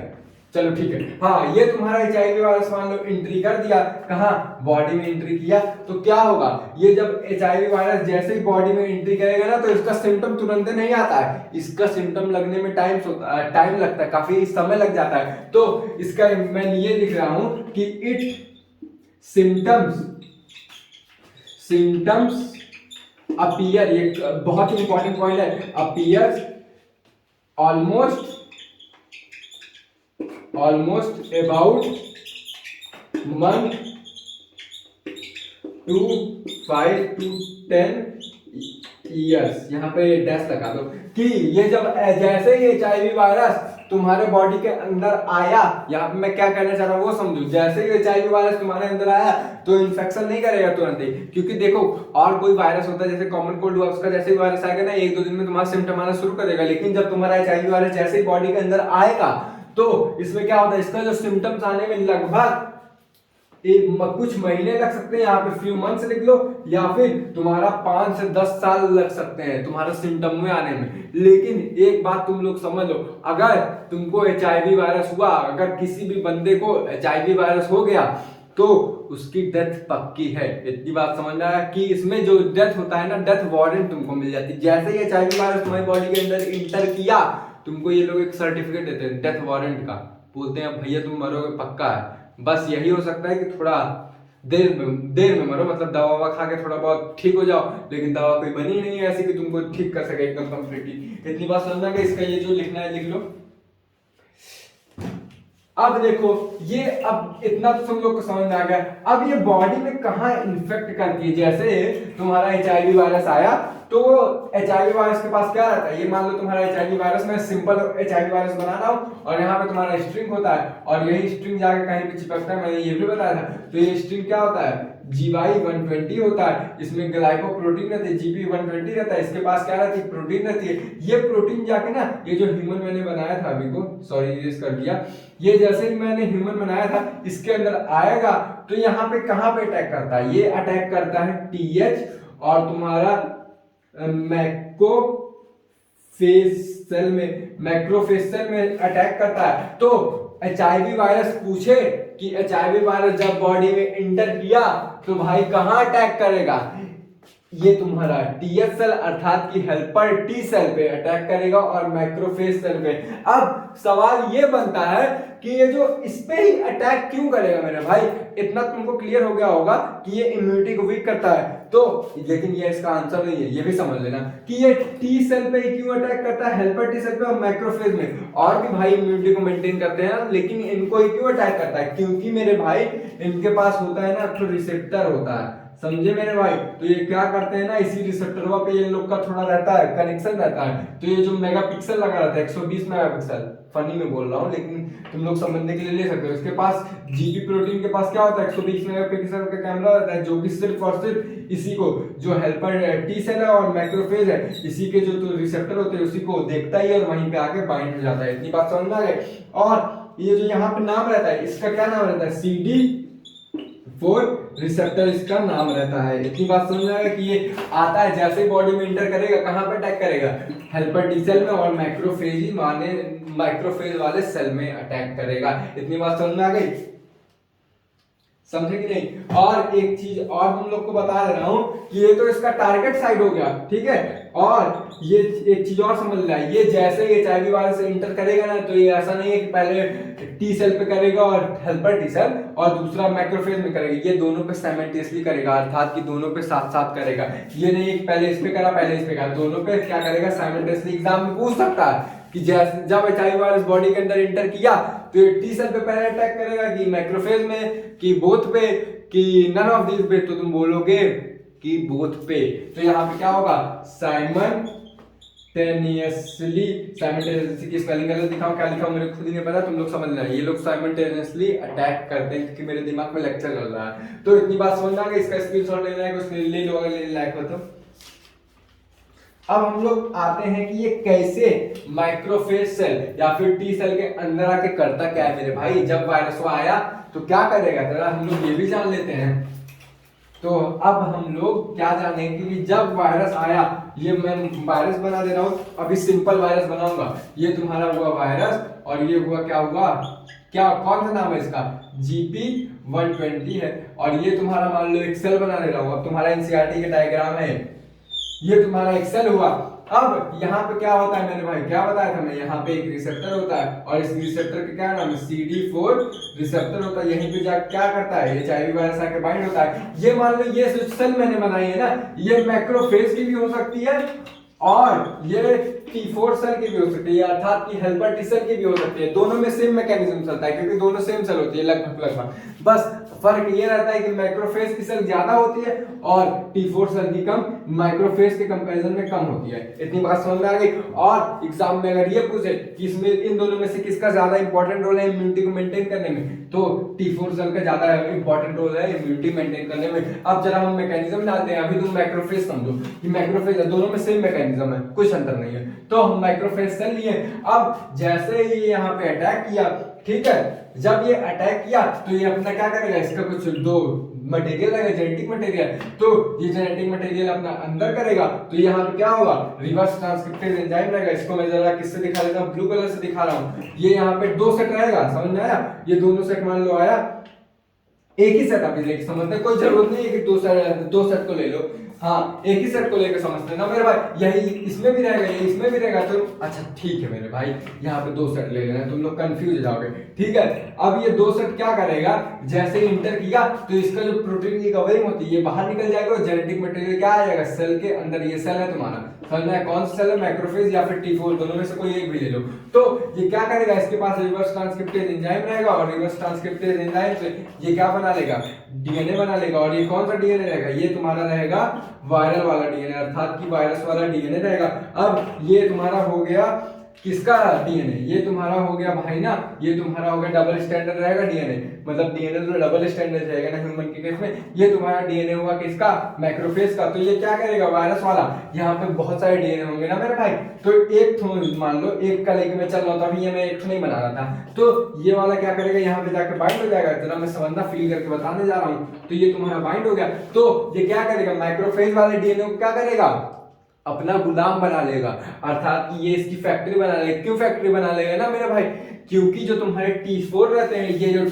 चलो ठीक है। हाँ, ये तुम्हारा HIV वायरस मान लो एंट्री कर दिया, कहाँ, बॉडी में एंट्री किया, तो क्या होगा, ये जब HIV वायरस जैसे ही बॉडी में एंट्री करेगा ना, तो इसका सिम्टम तुरंत नहीं आता है, इसका सिम्टम लगने में टाइम लगता है, काफी समय लग जाता है। तो इसका मैं ये लिख रहा हूं कि इट सिम्टम्स अपीयर, ये बहुत इंपॉर्टेंट पॉइंट है, appears almost about month to 5 to 10 years, यहाँ पे डैश लगा दो कि ये जब जैसे ही HIV वायरस तुम्हारे बॉडी के अंदर आया, यहाँ पे मैं क्या कहना चाह रहा हूँ वो समझो, जैसे ही HIV वायरस तुम्हारे अंदर आया तो इन्फेक्शन नहीं करेगा तुरंत ही, क्योंकि देखो और कोई वायरस होता है जैसे कॉमन कोल्ड हुआ, उसका जैसे ही वायरस आएगा ना 1-2 दिन में तुम्हारा सिम्टम आना शुरू करेगा। लेकिन जब तुम्हारा HIV वायरस जैसे ही बॉडी के अंदर आएगा तो इसमें क्या होता है, इसका जो सिम्टम्स आने में लगभग कुछ महीने लग सकते हैं, यहाँ पे फ्यू मंथ्स लिख लो, या फिर तुम्हारा 5 से 10 साल लग सकते हैं तुम्हारा सिम्टम में आने में। लेकिन एक बात तुम लोग समझ लो, अगर तुमको HIV वायरस हुआ, अगर किसी भी बंदे को HIV वायरस हो गया तो उसकी डेथ पक्की है। इतनी बात समझना है कि इसमें जो डेथ होता है ना, डेथ वारंट तुमको मिल जाती है। जैसे ही HIV वायरस तुम्हारी बॉडी के अंदर इंटर किया, तुमको ये लोग एक सर्टिफिकेट देते हैं डेथ वारंट का, बोलते हैं भैया तुम मरोगे पक्का है। बस यही हो सकता है कि थोड़ा देर में मरो, मतलब दवा ववा खा के थोड़ा बहुत ठीक हो जाओ, लेकिन दवा कोई बनी नहीं है ऐसी कि तुमको ठीक कर सके एकदम कंप्लीटली। इतनी बात समझना कि इसका ये जो लिखना है लिख लो। अब देखो ये, अब इतना तो तुम लोग को समझ में आ गया। अब ये बॉडी में कहाँ इन्फेक्ट करती है, जैसे तुम्हारा HIV वायरस आया तो HIV वायरस के पास क्या रहता है, ये मान लो तुम्हारा HIV वायरस, मैं सिंपल HIV वायरस बना रहा हूँ और यहाँ पे तुम्हारा स्ट्रिंग होता है और यही स्ट्रिंग जाके कहीं पे चिपकता है, मैंने ये भी बताया था। तो ये स्ट्रिंग क्या होता है, GY120 होता है, इसमें ग्लाइकोप्रोटीन रहती है, GB120 रहता है, इसके पास क्या रहती है, प्रोटीन रहती है। ये प्रोटीन जाके ना, ये जो ह्यूमन मैंने बनाया था अभी को, सॉरी इरेज कर दिया, ये जैसे ही मैंने ह्यूमन बनाया था इसके अंदर आएगा तो यहाँ पे कहाँ पे अटैक करता है, ये अटैक करता है TH और तुम्हारा मैक्रोफेज सेल में अटैक करता है। तो HIV वायरस पूछे कि HIV वायरस जब बॉडी में इंटर किया तो भाई कहाँ अटैक करेगा, ये तुम्हारा TH सेल अर्थात की हेल्पर T सेल पे अटैक करेगा और मैक्रोफेज सेल पे। अब सवाल ये बनता है कि ये जो इस पे ही अटैक क्यों करेगा मेरे भाई, इतना तुमको क्लियर हो गया होगा कि ये इम्यूनिटी को वीक करता है। तो लेकिन ये इसका आंसर नहीं है, ये भी समझ लेना कि ये T सेल पे ही क्यों अटैक करता है, हेल्पर T सेल पे और मैक्रोफेज में। और भी भाई इम्यूनिटी को मेंटेन करते हैं लेकिन इनको ही क्यों अटैक करता है, क्योंकि मेरे भाई इनके पास होता है ना तो रिसेप्टर होता है, समझे मेरे भाई। तो ये क्या करते हैं ना, इसी रिसेप्टरवा पे ये लोग का थोड़ा रहता है, कनेक्शन रहता है। तो ये जो मेगापिक्सल लगा रहता है 120 मेगापिक्सल, फनी में बोल रहा हूँ लेकिन तुम लोग समझने के लिए ले सकते हो। इसके पास GB प्रोटीन के पास क्या होता है, 120 मेगापिक्सल का कैमरा रहता है जो कि सिर्फ और सिर्फ इसी को, जो हेल्पर T सेल है और मैक्रोफेज है, इसी के जो तो रिसेप्टर होते हैं उसी को देखता ही और वहीं पे आके बाइंड हो जाता है। इतनी बात समझ में आ गई। और ये जो यहाँ पे नाम रहता है इसका क्या नाम रहता है, CD4 रिसेप्टर इसका नाम रहता है। इतनी बात समझ में आएगा कि ये आता है जैसे ही बॉडी में इंटर करेगा कहां पे अटैक करेगा, हेल्पर T सेल में और मैक्रोफेज माने मैक्रोफेज वाले सेल में अटैक करेगा। इतनी बात समझ में आ गई, समझे कि नहीं। और एक चीज और हम लोग को बता दे रहा हूं कि ये तो इसका टारगेट साइड हो गया, ठीक है। और ये एक चीज और समझ लेना, ये जैसे ही HIV वायरस इंटर करेगा ना तो ये ऐसा नहीं है कि पहले T सेल पे करेगा और हेल्पर T सेल और दूसरा मैक्रोफेज में करेगा, ये दोनों पे साइमल्टेनियसली करेगा, अर्थात कि दोनों पे साथ साथ करेगा। ये नहीं है कि पहले इस पे करा पहले इस पे करा, दोनों पे क्या करेगा साइमल्टेनियसली। एग्जाम में पूछ सकता है कि जब HIV वायरस बॉडी के अंदर इंटर किया तो ये T सेल पे पहले अटैक करेगा कि मैक्रोफेज में कि बोथ पे कि नन ऑफ दिस पे, तो तुम बोलोगे कि बोथ पे। तो यहाँ पे क्या होगा, साइमल्टेनियसली की स्पेलिंग गलत दिखाऊं क्या लिखा मेरे खुद ही नहीं पता, तुम लोग समझ लेना। ये लोग साइमल्टेनियसली अटैक करते हैं क्योंकि मेरे दिमाग में लेक्चर चल रहा है। तो इतनी बात समझना कि इसका स्क्रीनशॉट लेना है, उसने ले लो अगर लाइक हो तो। अब हम लोग आते हैं कि ये कैसे माइक्रोफेज सेल या फिर T सेल के अंदर आके करता क्या है मेरे भाई। जब वायरस आया तो क्या करेगा, जरा हम लोग ये भी जान लेते हैं। तो अब हम लोग क्या जानेंगे कि जब वायरस आया, ये मैं वायरस बना दे रहा हूं, अभी सिंपल वायरस बनाऊंगा। ये तुम्हारा हुआ वायरस और ये हुआ क्या हुआ, क्या कौन सा नाम है इसका, GB120 है। और ये तुम्हारा मान लो एक सेल बना दे रहा हूं। अब तुम्हारा NCERT का डायग्राम है, ये तुम्हारा एक सेल हुआ। अब यहाँ पे क्या होता है मेरे भाई, क्या बताया था मैं, यहाँ पे एक रिसेप्टर होता है और इस रिसेप्टर का क्या नाम है, CD4 रिसेप्टर होता है। यहीं पे जा क्या करता है, HIV वायरस आके बाइंड होता है। ये मान लो ये सेल मैंने बनाई है ना, ये मैक्रोफेज की भी हो सकती है और ये T4 सेल की भी हो सकती है, अर्थात की हेल्पर T सेल की भी हो सकती है। दोनों में सेम मैकेनिज्म चलता है क्योंकि दोनों सेम सेल होती है लगभग। बस फर्क ये रहता है कि मैक्रोफेज की सेल ज्यादा होती है और T4 सेल की कम, माइक्रोफेज के कंपैरिजन में कम होती है। इतनी बात समझ में आ गई। और एग्जाम में अगर ये पूछे कि इसमें इन दोनों में से किसका ज्यादा इंपॉर्टेंट रोल है इम्यूनिटी को मेंटेन करने में, तो T4 सेल का ज्यादा इंपॉर्टेंट रोल है इम्यूनिटी मेंटेन करने में। अब जरा हम मैकेनिज्म डालते हैं। अभी तुम मैक्रोफेज समझो कि मैक्रोफेज है, दोनों में सेम मैकेनिज्म है, कुछ अंतर नहीं है। तो हम मैक्रोफेज सेल लिए। अब जैसे ही यहाँ पे अटैक किया, ठीक है, जब ये अटैक किया तो ये अपना क्या करेगा, इसका कुछ दो मटेरियल है, जेनेटिक मटेरियल, तो ये जेनेटिक मटेरियल अपना अंदर करेगा। तो यहाँ पे क्या होगा, रिवर्स ट्रांसक्रिप्टेज एंजाइम रहेगा। इसको मैं जरा किससे दिखा देता हूँ, ब्लू कलर से दिखा रहा हूँ। ये यहाँ पे 2 सेट रहेगा, समझ में आया। ये दोनों सेट मान लो आया एक ही सेट आप लेके समझते हैं, कोई जरूरत नहीं है कि दो सेट को ले लो। हाँ, एक ही सेट को लेकर समझते हैं ना मेरे भाई, यही इसमें भी रहेगा, यही इसमें भी रहेगा। तो अच्छा ठीक है मेरे भाई, यहाँ पे दो सेट ले लेना, तुम लोग कंफ्यूज हो जाओगे। ठीक है, अब ये दो सेट क्या करेगा, जैसे ही इंटर किया तो इसका जो प्रोटीन की कवरिंग होती है ये बाहर निकल जाएगा और जेनेटिक मटेरियल क्या आ जाएगा सेल के अंदर। ये सेल है तुम्हारा, समझना है कौन सा सेल है, मैक्रोफेज या फिर T4, दोनों में से कोई एक भी ले लो। तो ये क्या करेगा, इसके पास रिवर्स ट्रांसक्रिप्टेज एंजाइम रहेगा और रिवर्स ट्रांसक्रिप्टेज एंजाइम से ये क्या बना लेगा, डीएनए बना लेगा। और ये कौन सा डीएनए रहेगा, ये तुम्हारा रहेगा वायरल वाला डीएनए, अर्थात कि वायरस वाला डीएनए रहेगा। अब ये तुम्हारा हो गया किसका डीएनए, ये तुम्हारा हो गया भाई ना, ये तुम्हारा हो गया डबल स्टैंडर्ड रहेगा डीएनए, मतलब डीएनए तो डबल स्टैंडर्ड रहेगा ना ह्यूमन के केस में। ये तुम्हारा डीएनए हुआ किसका, मैक्रोफेज का। तो ये क्या करेगा, वायरस वाला, यहाँ पे बहुत सारे डीएनए होंगे ना मेरे भाई, तो एक मान लो एक का लेके मैं चल रहा था, अभी ये मैं एक नहीं बना रहा था, तो ये वाला क्या करेगा, यहाँ पे जाकर बाइंड हो जाएगा। जरा मैं समझना फील करके बताने जा रहा हूँ। तो ये तुम्हारा बाइंड हो गया, तो ये क्या करेगा, मैक्रोफेज वाले डीएनए को क्या करेगा, अपना गुलाम बना लेगा, अर्थात कि ये इसकी फैक्ट्री बना लेगा। क्यों फैक्ट्री बना लेगा ना मेरे भाई, क्योंकि जो तुम्हारे T4 रहते हैं, ये जो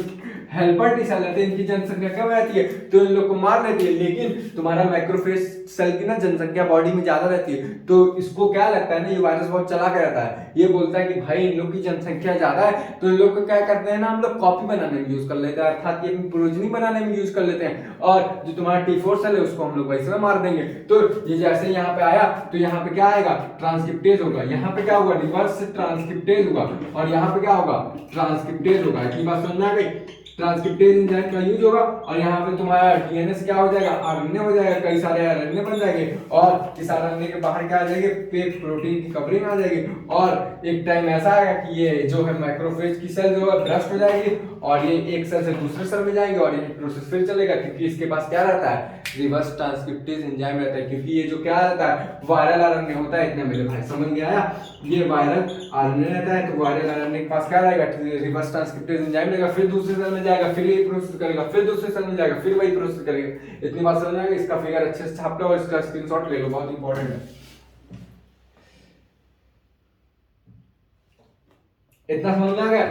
हेल्पर टी सेल रहते हैं, इनकी जनसंख्या कम रहती है तो इन लोग को मार लेती है। लेकिन तुम्हारा मैक्रोफेज सेल की ना जनसंख्या बॉडी में ज्यादा रहती है, तो इसको क्या लगता है ना, ये वायरस बहुत चालाक रहता है, ये बोलता है कि भाई इन लोग की जनसंख्या ज्यादा है, तो इन लोग को क्या करते हैं ना, हम लोग कॉपी बनाने में यूज कर लेते हैं, अर्थात ये प्रोजनी बनाने में यूज कर लेते हैं। और जो तुम्हारा T4 सेल है उसको हम लोग वैसे में मार देंगे। तो ये जैसे यहाँ पे आया तो यहाँ पे क्या आएगा, ट्रांसक्रिप्टेज होगा, यहाँ पे क्या होगा, रिवर्स ट्रांसक्रिप्टेज होगा, और यहाँ पे क्या होगा, ट्रांसक्रिप्टेज होगा। इतनी बात समझ में आ गई, ट्रांसक्रिप्टेज एंजाइम का यूज होगा और यहाँ पे तुम्हारा डीएनए से क्या हो जाएगा, आरएनए हो जाएगा, कई सारे आरएनए बन जाएंगे और इस आरएनए के बाहर क्या आ जाएगी, एक प्रोटीन की कवरिंग आ जाएगी। और एक टाइम ऐसा आएगा कि ये जो है मैक्रोफेज की सेल जो है ब्रस्ट हो जाएगी और ये एक सेल से दूसरे सेल में जाएंगे और ये प्रोसेस फिर चलेगा, क्योंकि इसके पास क्या रहता है, रिवर्स ट्रांसक्रिप्टेज एंजाइम रहता है, क्योंकि ये जो क्या रहता है, वायरल आरएनए होता है। इतने मेरे भाई समझ में आया, ये वायरल आरएनए रहता है, तो वायरल आरएनए के पास क्या रहेगा, रिवर्स ट्रांसक्रिप्टेज एंजाइम रहेगा, फिर दूसरे सेल में जाएगा, फिर ये प्रोसेस करेगा, फिर दूसरे सेल में जाएगा, फिर वही प्रोसेस करेगा। इतनी बात समझ में आ गई, इसका फिगर अच्छे से छाप लो और इसका स्क्रीनशॉट ले लो, बहुत इंपॉर्टेंट है। इतना समझ में आ गया।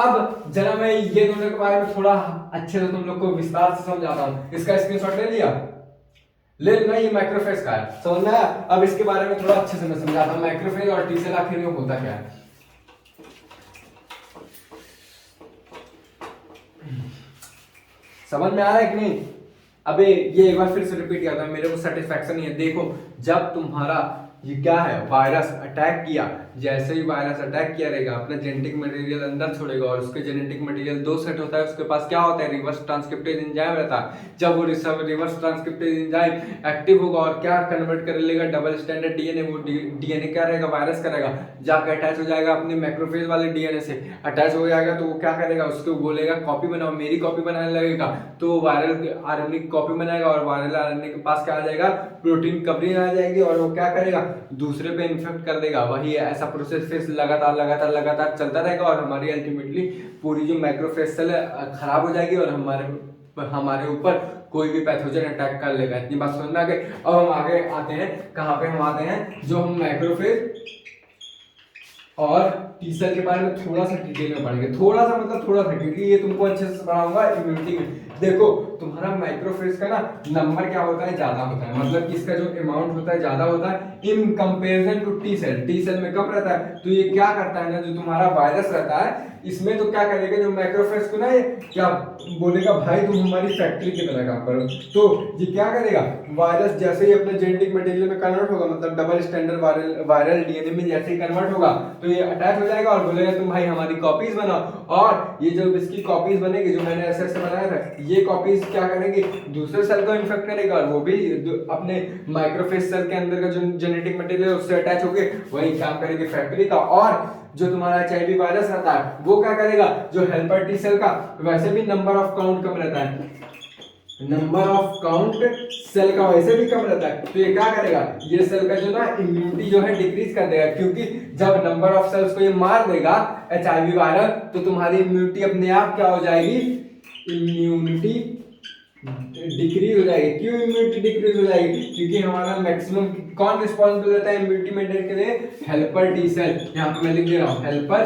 अब जरा मैं ये दोनों के बारे में थोड़ा अच्छे से तुम लोग को विस्तार से समझाता हूँ। इसका स्क्रीनशॉट ले लिया, ले लेना, ये मैक्रोफेज का है, समझ में आया। अब इसके बारे में थोड़ा अच्छे से मैं समझाता हूँ, मैक्रोफेज और टी सेल आखिर में होता क्या है। समझ में आ रहा है कि नहीं। अबे ये एक बार फिर से रिपीट करता हूं, मेरे को सेटिस्फैक्शन नहीं है। देखो, जब तुम्हारा ये क्या है, वायरस अटैक किया, जैसे ही वायरस अटैक किया रहेगा, अपना जेनेटिक मटेरियल अंदर छोड़ेगा और उसके जेनेटिक मटेरियल दो सेट होता है, उसके पास क्या होता है, रिवर्स ट्रांसक्रिप्टेज एंजाइम रहता है। जब वो रिवर्स ट्रांसक्रिप्टेज एंजाइम एक्टिव होगा और क्या कन्वर्ट कर लेगा, डबल स्टैंडर्ड डीएनए, वो डीएनए क्या रहेगा, वायरस का रहेगा, जाकर अटैच हो जाएगा अपने मैक्रोफेज वाले डीएनए से, अटैच हो जाएगा तो वो क्या करेगा, उसको बोलेगा कॉपी बनाओ, मेरी कॉपी बनाने लगेगा, तो वायरल आरएनए की कॉपी बनाएगा और वायरल आरएनए के पास क्या आ जाएगा, प्रोटीन कवरिंग आ जाएगी और वो क्या करेगा, दूसरे पे इन्फेक्ट कर देगा। वही ऐसा प्रोसेस फिर लगातार लगातार लगातार चलता रहेगा और हमारी अल्टीमेटली पूरी जो मैक्रोफेज सेल है खराब हो जाएगी और हमारे ऊपर कोई भी पैथोजन अटैक कर लेगा। इतनी बात समझ में आ गई। अब हम आगे आते हैं, कहाँ पे हम आते हैं, जो हम मैक्रोफेज और टी सेल के बारे में थोड़ा सा डिटेल में पढ़ेंगे, थोड़ा सा मतलब थोड़ा सा, क्योंकि ये तुमको अच्छे से पढ़ाऊंगा इम्यूनिटी में। देखो, तुम्हारा मैक्रोफेज का ना नंबर क्या होता है, ज्यादा होता है, मतलब इसका जो अमाउंट होता है ज्यादा होता है in comparison to T cell. T cell में कम रहता है, तो ये क्या करता है ना, जो तुम्हारा वायरस रहता है इसमें तो क्या करेगा, जो मैक्रोफेज को ना ये क्या बोलेगा, भाई तुम हमारी फैक्ट्री की तरह काम करो। तो ये क्या करेगा, वायरस जैसे ही अपने जेनेटिक मटेरियल में कन्वर्ट होगा, मतलब डबल स्टैंडर्ड वायरल डीएनए में जैसे ही कन्वर्ट होगा, तो ये अटैच हो जाएगा और बोलेगा तुम भाई हमारी कॉपीज बनाओ। और ये जो इसकी कॉपीज बनेगी, जो मैंने ऐसे ऐसे बनाया था, ये कॉपीज क्या करेंगे, दूसरे सेल को इन्फेक्ट करेगा और वो भी अपने माइक्रोफेज सेल के अंदर का जो जेनेटिक मटेरियल उससे अटैच होके वही काम करेगी फैक्ट्री का। और जो तुम्हारा HIV वायरस रहता है वो क्या करेगा, जो हेल्पर टी सेल का, वैसे भी नंबर ऑफ काउंट कम रहता है, नंबर ऑफ काउंट सेल का वैसे भी कम रहता है, तो ये क्या करेगा, ये सेल का जो ना इम्यूनिटी जो है डिक्रीज कर देगा, क्योंकि जब नंबर ऑफ सेल्स को ये मार देगा HIV वायरस, तो तुम्हारी इम्यूनिटी अपने आप क्या हो जाएगी, इम्यूनिटी डिक्रीज हो जाएगी। क्यों इम्यूनिटी डिक्रीज हो जाएगी, क्योंकि हमारा मैक्सिमम कौन रिस्पॉन्सिबल रहता है इम्यूनिटी मेंटेन के लिए, हेल्पर टी सेल। यहाँ पे मैं लिख दे रहा हूँ हेल्पर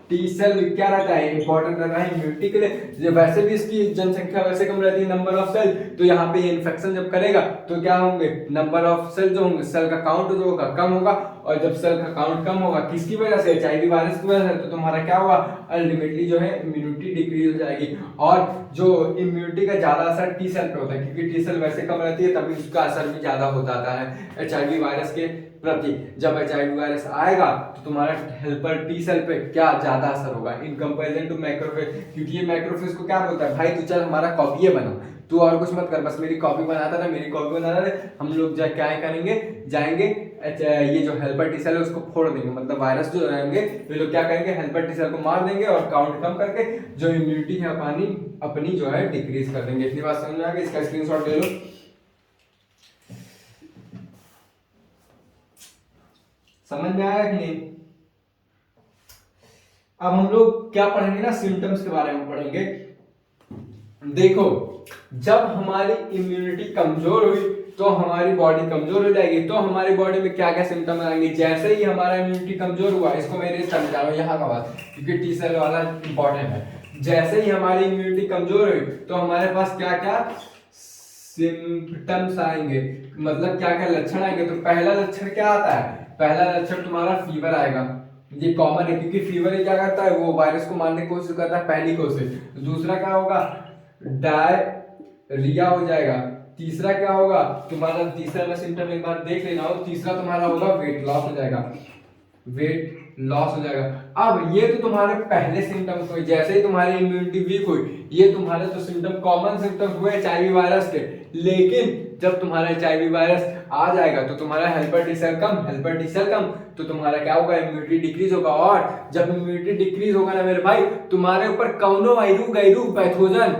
टी सेल क्या रहता है, इंपॉर्टेंट रहता है इम्यूनिटी के लिए। वैसे भी इसकी जनसंख्या वैसे कम रहती है, नंबर ऑफ सेल, तो यहाँ पे ये इन्फेक्शन जब करेगा तो क्या होंगे, नंबर ऑफ सेल जो होंगे, सेल का काउंट जो होगा कम होगा, और जब सेल का काउंट कम होगा किसकी वजह से, HIV वायरस की वजह से, तो तुम्हारा क्या होगा, अल्टीमेटली जो है इम्यूनिटी डिक्रीज हो जाएगी। और जो इम्यूनिटी का ज्यादा असर टी सेल पे होता है, क्योंकि टी सेल वैसे कम रहती है तभी उसका असर भी ज्यादा हो जाता है HIV वायरस के प्रति। जब HIV वायरस आएगा तो तुम्हारा हेल्पर टी सेल पे क्या ज्यादा असर होगा इन कंपैरिजन टू मैक्रोफेज, क्योंकि ये मैक्रोफेज को क्या बोलता है, भाई तू चल हमारा कॉपी बना, तू और कुछ मत कर, बस मेरी कॉपी बनाता रहे, मेरी कॉपी बनाता रहे। हम लोग क्या करेंगे, जाएंगे ये जो हेल्पर टी सेल है उसको फोड़ देंगे, मतलब वायरस जो रहेंगे ये लोग क्या करेंगे, हेल्पर टी सेल को मार देंगे और काउंट कम करके जो इम्यूनिटी है अपनी जो है डिक्रीज कर देंगे। इतनी बात समझ में आ गई, इसका स्क्रीनशॉट ले लो। समझ में आया कि नहीं? अब हम लोग क्या पढ़ेंगे ना, सिम्टम्स के बारे में पढ़ेंगे। देखो, जब हमारी इम्यूनिटी कमजोर हुई तो हमारी बॉडी कमजोर हो जाएगी, तो हमारी बॉडी में क्या क्या सिम्टम आएंगे। जैसे ही हमारा इम्यूनिटी कमजोर हुआ, इसको मैं रेस समझा रहा हूँ यहाँ का बात, क्योंकि टी सेल वाला इंपॉर्टेंट है। जैसे ही हमारी इम्यूनिटी कमजोर हुई तो हमारे पास क्या क्या सिम्टम्स आएंगे, मतलब क्या क्या लक्षण आएंगे। तो पहला लक्षण क्या आता है, पहला लक्षण तुम्हारा फीवर आएगा, ये कॉमन है, क्योंकि फीवर ही क्या करता है, वो वायरस को मारने की कोशिश करता है पैनिक से। दूसरा क्या होगा, डायरिया हो जाएगा। तीसरा क्या होगा तुम्हारा, तीसरा मैं सिम्टम एक बार देख लेना हो, तीसरा तुम्हारा होगा वेट लॉस हो जाएगा, वेट लॉस हो जाएगा। अब ये तो तुम्हारे पहले सिम्टम्स हुए, जैसे ही तुम्हारी इम्यूनिटी वीक हुई, ये तुम्हारे तो सिम्टम कॉमन सिम्टम्स हुए HIV वायरस के। लेकिन जब तुम्हारा HIV वायरस आ जाएगा तो तुम्हारा हेल्पर टी सेल कम, तो तुम्हारा क्या होगा, इम्यूनिटी डिक्रीज होगा। और जब इम्यूनिटी डिक्रीज होगा ना मेरे भाई, तुम्हारे ऊपर कौनो गैरू पैथोजन,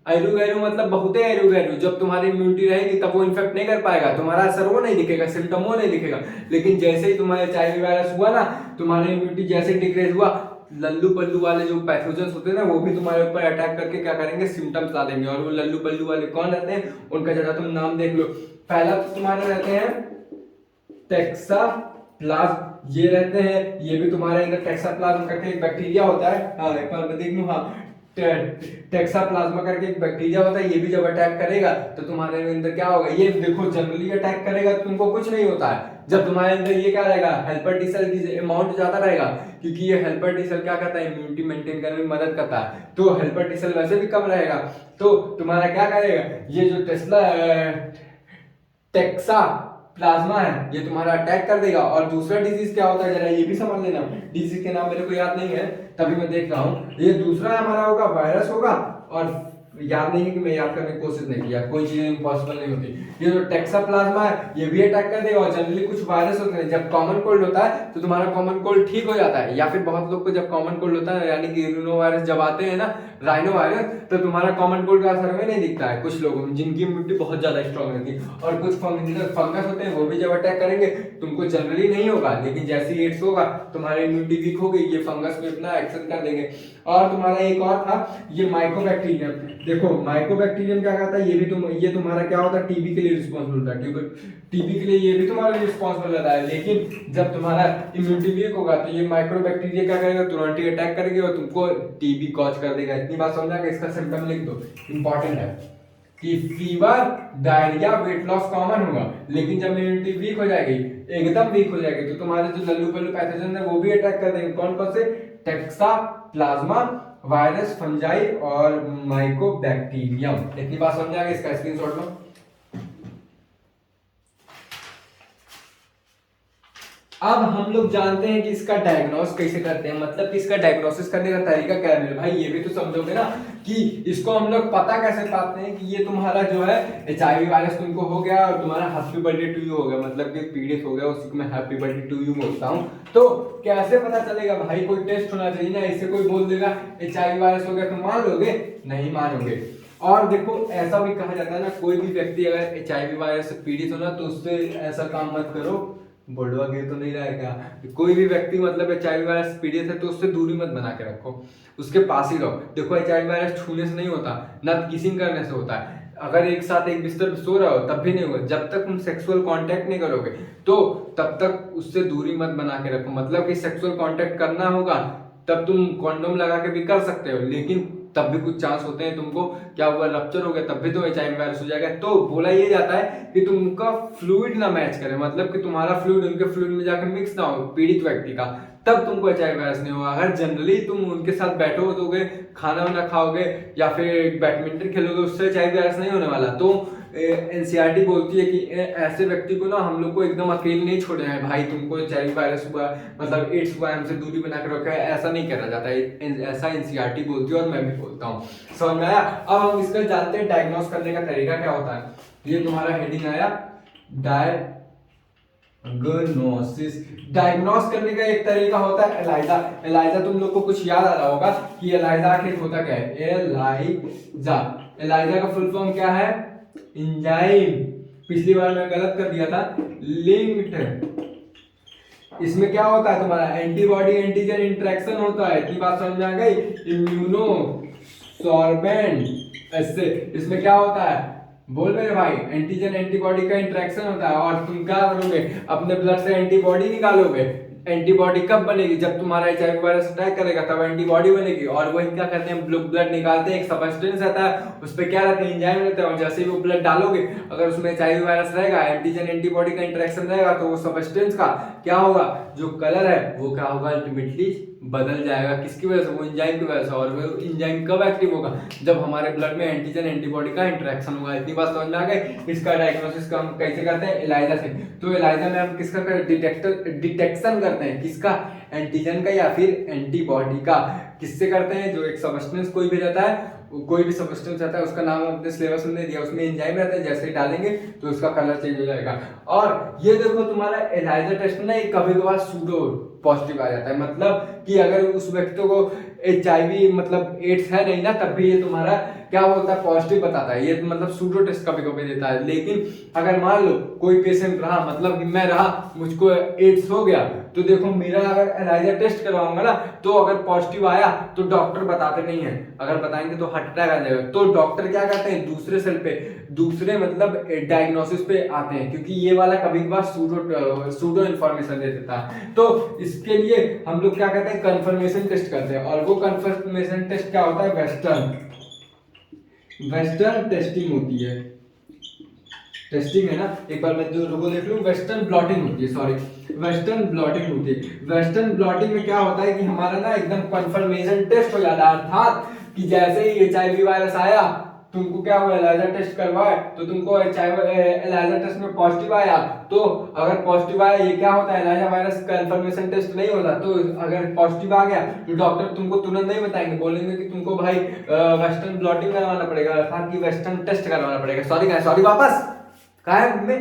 गैरू मतलब बहुते गैरू, जब तुम्हारी इम्यूनिटी रहेगी तब वो इन्फेक्ट नहीं कर पाएगा, तुम्हारा असर वो नहीं दिखेगा, सिम्टम वो नहीं दिखेगा। लेकिन जैसे ही तुम्हारे HIV वायरस हुआ ना, तुम्हारी इम्यूनिटी जैसे डिक्रीज हुआ, लल्लू पल्लू वाले जो पैथोजन्स होते हैं ना, वो भी तुम्हारे ऊपर अटैक करके क्या करेंगे, सिम्टम्स ला देंगे। और वो लल्लू पल्लू वाले कौन रहते हैं, उनका जरा तुम नाम देख लो। पहला तो तुम्हारे रहते हैं टैक्साप्लाज्म, ये रहते हैं, ये भी तुम्हारे अंदर टैक्साप्लाज्म करके एक बैक्टीरिया होता है, हाँ एक बार मैं देख लूं, हाँ टैक्साप्लाज्मा करके एक बैक्टीरिया होता है, ये भी जब अटैक करेगा तो तुम्हारे अंदर क्या होगा, ये देखो जनरली अटैक करेगा तो तुमको कुछ नहीं होता है। जब तुम्हारे अंदर ये क्या रहेगा, हेल्पर टी सेल की अमाउंट ज्यादा रहेगा, क्योंकि ये हेल्पर टी सेल क्या करता है, इम्यूनिटी मेंटेन करने में मदद करता है। तो हेल्पर टी सेल वैसे भी कम रहेगा, तो तुम्हारा क्या करेगा, ये जो टैक्सा प्लाज्मा है ये तुम्हारा अटैक कर देगा। और दूसरा डिजीज क्या होता है, जरा ये भी समझ लेना, डिजीज के नाम मेरे को याद नहीं है तभी मैं देख रहा हूँ। ये दूसरा हमारा होगा वायरस होगा, और याद नहीं है कि मैं याद करने की कोशिश नहीं किया, कोई चीज इम्पॉसिबल नहीं होती। ये जो टैक्साप्लाज्मा है ये भी अटैक कर देगा। और जनरली कुछ वायरस होते हैं, जब कॉमन कोल्ड होता है तो तुम्हारा कॉमन कोल्ड ठीक हो जाता है, या फिर बहुत लोग को जब कॉमन कोल्ड होता है, यानी कि रीनो वायरस जब आते हैं ना, राइनो वायरस, तो तुम्हारा कॉमन कोल्ड का असर में नहीं दिखता है कुछ लोगों में, जिनकी इम्यूनिटी बहुत ज्यादा स्ट्रॉन्ग रहती है। और कुछ फंगस होते हैं, वो भी जब अटैक करेंगे तुमको जनरली नहीं होगा, लेकिन जैसे ही एड्स होगा तुम्हारी इम्यूनिटी वीक हो गई, ये फंगस भी अपना एक्शन कर देंगे। और तुम्हारा एक और था, ये माइकोबैक्टीरियम। देखो माइकोबैक्टीरियम क्या कहता है, ये तुम्हारा क्या होता है, टीबी के लिए रिस्पॉन्सिबल होता है, क्योंकि टीबी के लिए ये भी तुम्हारा रिस्पॉन्सिबल रहता है। लेकिन जब तुम्हारा इम्यूनिटी वीक होगा तो ये माइक्रोबैक्टीरिया क्या करेगा, तुरंत ही अटैक करेगा और तुमको टीबी कॉज कर देगा। इतनी बात समझा कि इसका सिम्टम लिख दो, इंपॉर्टेंट है कि fever, diarrhoea, weight loss common होगा। लेकिन जब इम्यूनिटी वीक हो जाएगी, एकदम वीक हो जाएगी, तो तुम्हारे जो लल्लू पल्लू पैथोजन है वो भी अटैक कर देंगे। कौन कौन से, टैक्साप्लाज्मा, वायरस, फंजाई और माइकोबैक्टीरियम। इतनी बात समझ आ गई, इसका स्क्रीनशॉट लो। अब हम लोग जानते हैं कि इसका डायग्नोस कैसे करते हैं, मतलब कि इसका डायग्नोसिस करने का तरीका क्या है मेरे भाई, ये भी तो समझोगे ना कि इसको हम लोग पता कैसे पाते हैं कि ये तुम्हारा जो है HIV वायरस तुमको हो गया और तुम्हारा हैप्पी बर्थडे टू यू हो गया, मतलब कि पीड़ित हो गया, उसी को मैं हैप्पी बर्थडे टू यू बोलता हूँ। तो कैसे पता चलेगा भाई, कोई टेस्ट होना चाहिए ना, इससे कोई बोल देगा HIV वायरस हो गया तो मान लोगे, नहीं मानोगे। और देखो ऐसा भी कहा जाता है ना, कोई भी व्यक्ति अगर HIV वायरस से पीड़ित हो ना तो उससे ऐसा काम मत करो, बोलवा गिर तो नहीं रहा है क्या, कोई भी व्यक्ति मतलब HIV वायरस पीड़ित है तो उससे दूरी मत बना के रखो, उसके पास ही रहो। देखो HIV वायरस छूने से नहीं होता, ना किसिंग करने से होता है, अगर एक साथ एक बिस्तर पर सो रहे हो तब भी नहीं होगा, जब तक तुम सेक्सुअल कांटेक्ट नहीं करोगे तो तब तक उससे दूरी मत बना के रखो। मतलब कि सेक्सुअल कांटेक्ट करना होगा तब तुम कॉन्डोम लगा के भी कर सकते हो, लेकिन तब भी कुछ चांस होते हैं तुमको क्या हुआ, रप्चर हो गया, तब भी तो HIV वायरस हो जाएगा। तो बोला ये जाता है कि तुमका फ्लूइड ना मैच करे, मतलब कि तुम्हारा फ्लूइड उनके फ्लूइड में जाकर मिक्स ना हो पीड़ित व्यक्ति का, तब तुमको HIV वायरस नहीं होगा। अगर जनरली तुम उनके साथ बैठो दोगे, खाना वाना खाओगे या फिर बैडमिंटन खेलोगे, उससे HIV वायरस नहीं होने वाला। तो NCERT बोलती है कि ऐसे व्यक्ति को ना हम लोग को एकदम अकेले नहीं छोड़े हैं, भाई तुमको HIV वायरस हुआ, मतलब एड्स हुआ, हमसे दूरी बना कर रखा है, ऐसा नहीं करा जाता है, ऐसा NCERT बोलती है और मैं भी बोलता हूँ। समझ में आया? अब हम इसका जानते हैं डायग्नोस करने का तरीका क्या होता है। ये तुम्हारा हेडिंग आया डायग्नोसिस। डायग्नोस करने का एक तरीका होता है एलाइजा। एलाइजा तुम लोग को कुछ याद आ रहा होगा कि एलाइजा आखिर होता क्या है। एलाइजा, एलाइजा का फुल फॉर्म क्या है? एंजाइम। पिछली बार मैं गलत कर दिया था, लिंक्ड। इसमें क्या होता है तुम्हारा एंटीबॉडी एंटीजन इंटरेक्शन होता है, इतनी बात समझ में आ गई। इम्यूनो सॉर्बेंट ऐसे, इसमें क्या होता है बोल मेरे भाई, एंटीजन एंटीबॉडी का इंटरेक्शन होता है और तुम क्या करोगे, अपने ब्लड से एंटीबॉडी निकालोगे। एंटीबॉडी कब बनेगी? जब तुम्हारा HIV वायरस अटैक करेगा तब एंटीबॉडी बनेगी। और वही क्या करते हैं, ब्लड निकालते हैं, एक सब्सटेंस रहता है, उस पर क्या रहता है, एंजाइम रहता है, और जैसे ही वो ब्लड डालोगे अगर उसमें HIV वायरस रहेगा, एंटीजन एंटीबॉडी का इंटरेक्शन रहेगा, तो वो सब्सटेंस का क्या होगा, जो कलर है वो क्या होगा, अल्टीमेटली बदल जाएगा। किसकी वजह से? वो एंजाइम की वजह से। और वो एंजाइम कब एक्टिव होगा? जब हमारे ब्लड में एंटीजन एंटीबॉडी का इंटरेक्शन होगा। इतनी बात समझ में आ गई। इसका डायग्नोसिस का हम कैसे करते हैं? एलाइजा से। तो एलाइजा में हम किसका डिटेक्शन करते हैं, किसका? एंटीजन का या फिर एंटीबॉडी का। किससे करते हैं? जो एक सब्सटेंस कोई भी रहता है, कोई भी सब्सटेंस रहता है, उसका नाम अपने सिलेबस में दे दिया, उसमें एंजाइम रहता है, जैसे ही डालेंगे तो उसका कलर चेंज हो जाएगा। और ये देखो तुम्हारा एलाइजा टेस्ट में ना कभी कभार सूडो पॉजिटिव आ जाता है, मतलब कि अगर उस व्यक्ति को HIV मतलब एड्स है नहीं ना, तब भी ये तुम्हारा क्या बोलता है, पॉजिटिव बताता है। ये मतलब सूडो टेस्ट कभी कभी देता है। लेकिन अगर मान लो कोई पेशेंट रहा, मतलब कि मैं रहा, मुझको एड्स हो गया, तो देखो मेरा अगर एलाइजा टेस्ट करवाऊंगा ना, तो अगर पॉजिटिव आया तो डॉक्टर बताते नहीं है, अगर बताएंगे तो हार्ट अटैक आ जाएगा। तो डॉक्टर क्या करते हैं, दूसरे सेल पे, दूसरे मतलब डायग्नोसिस पे आते हैं, क्योंकि ये वाला कभी कभार सूडो इन्फॉर्मेशन दे देता है। तो इसके लिए हम लोग क्या करते हैं, कंफर्मेशन टेस्ट करते हैं। और वो कंफर्मेशन टेस्ट क्या होता है, वेस्टर्न टेस्टिंग होती है। टेस्टिंग है ना, एक बार मैं जो लोगो देख लूं, वेस्टर्न ब्लॉटिंग होती है, सॉरी वेस्टर्न ब्लॉटिंग होती है। वेस्टर्न ब्लॉटिंग में क्या होता है कि हमारा ना एकदम कंफर्मेशन टेस्ट हो जाता है, अर्थात कि जैसे ही HIV वायरस आया, तुमको क्या हुआ, एलाइजा टेस्ट करवाए तो तुमको एलाइजा टेस्ट में पॉजिटिव आया, तो अगर पॉजिटिव आया, ये क्या होता है, एलाइजा वायरस कंफर्मेशन टेस्ट नहीं होता। तो अगर पॉजिटिव आ गया तो डॉक्टर तुमको तुरंत नहीं बताएंगे, बोलेंगे कि तुमको भाई वेस्टर्न ब्लॉटिंग करवाना पड़ेगा, अर्थात कि वेस्टर्न टेस्ट करवाना पड़ेगा। सॉरी वापस कहा है में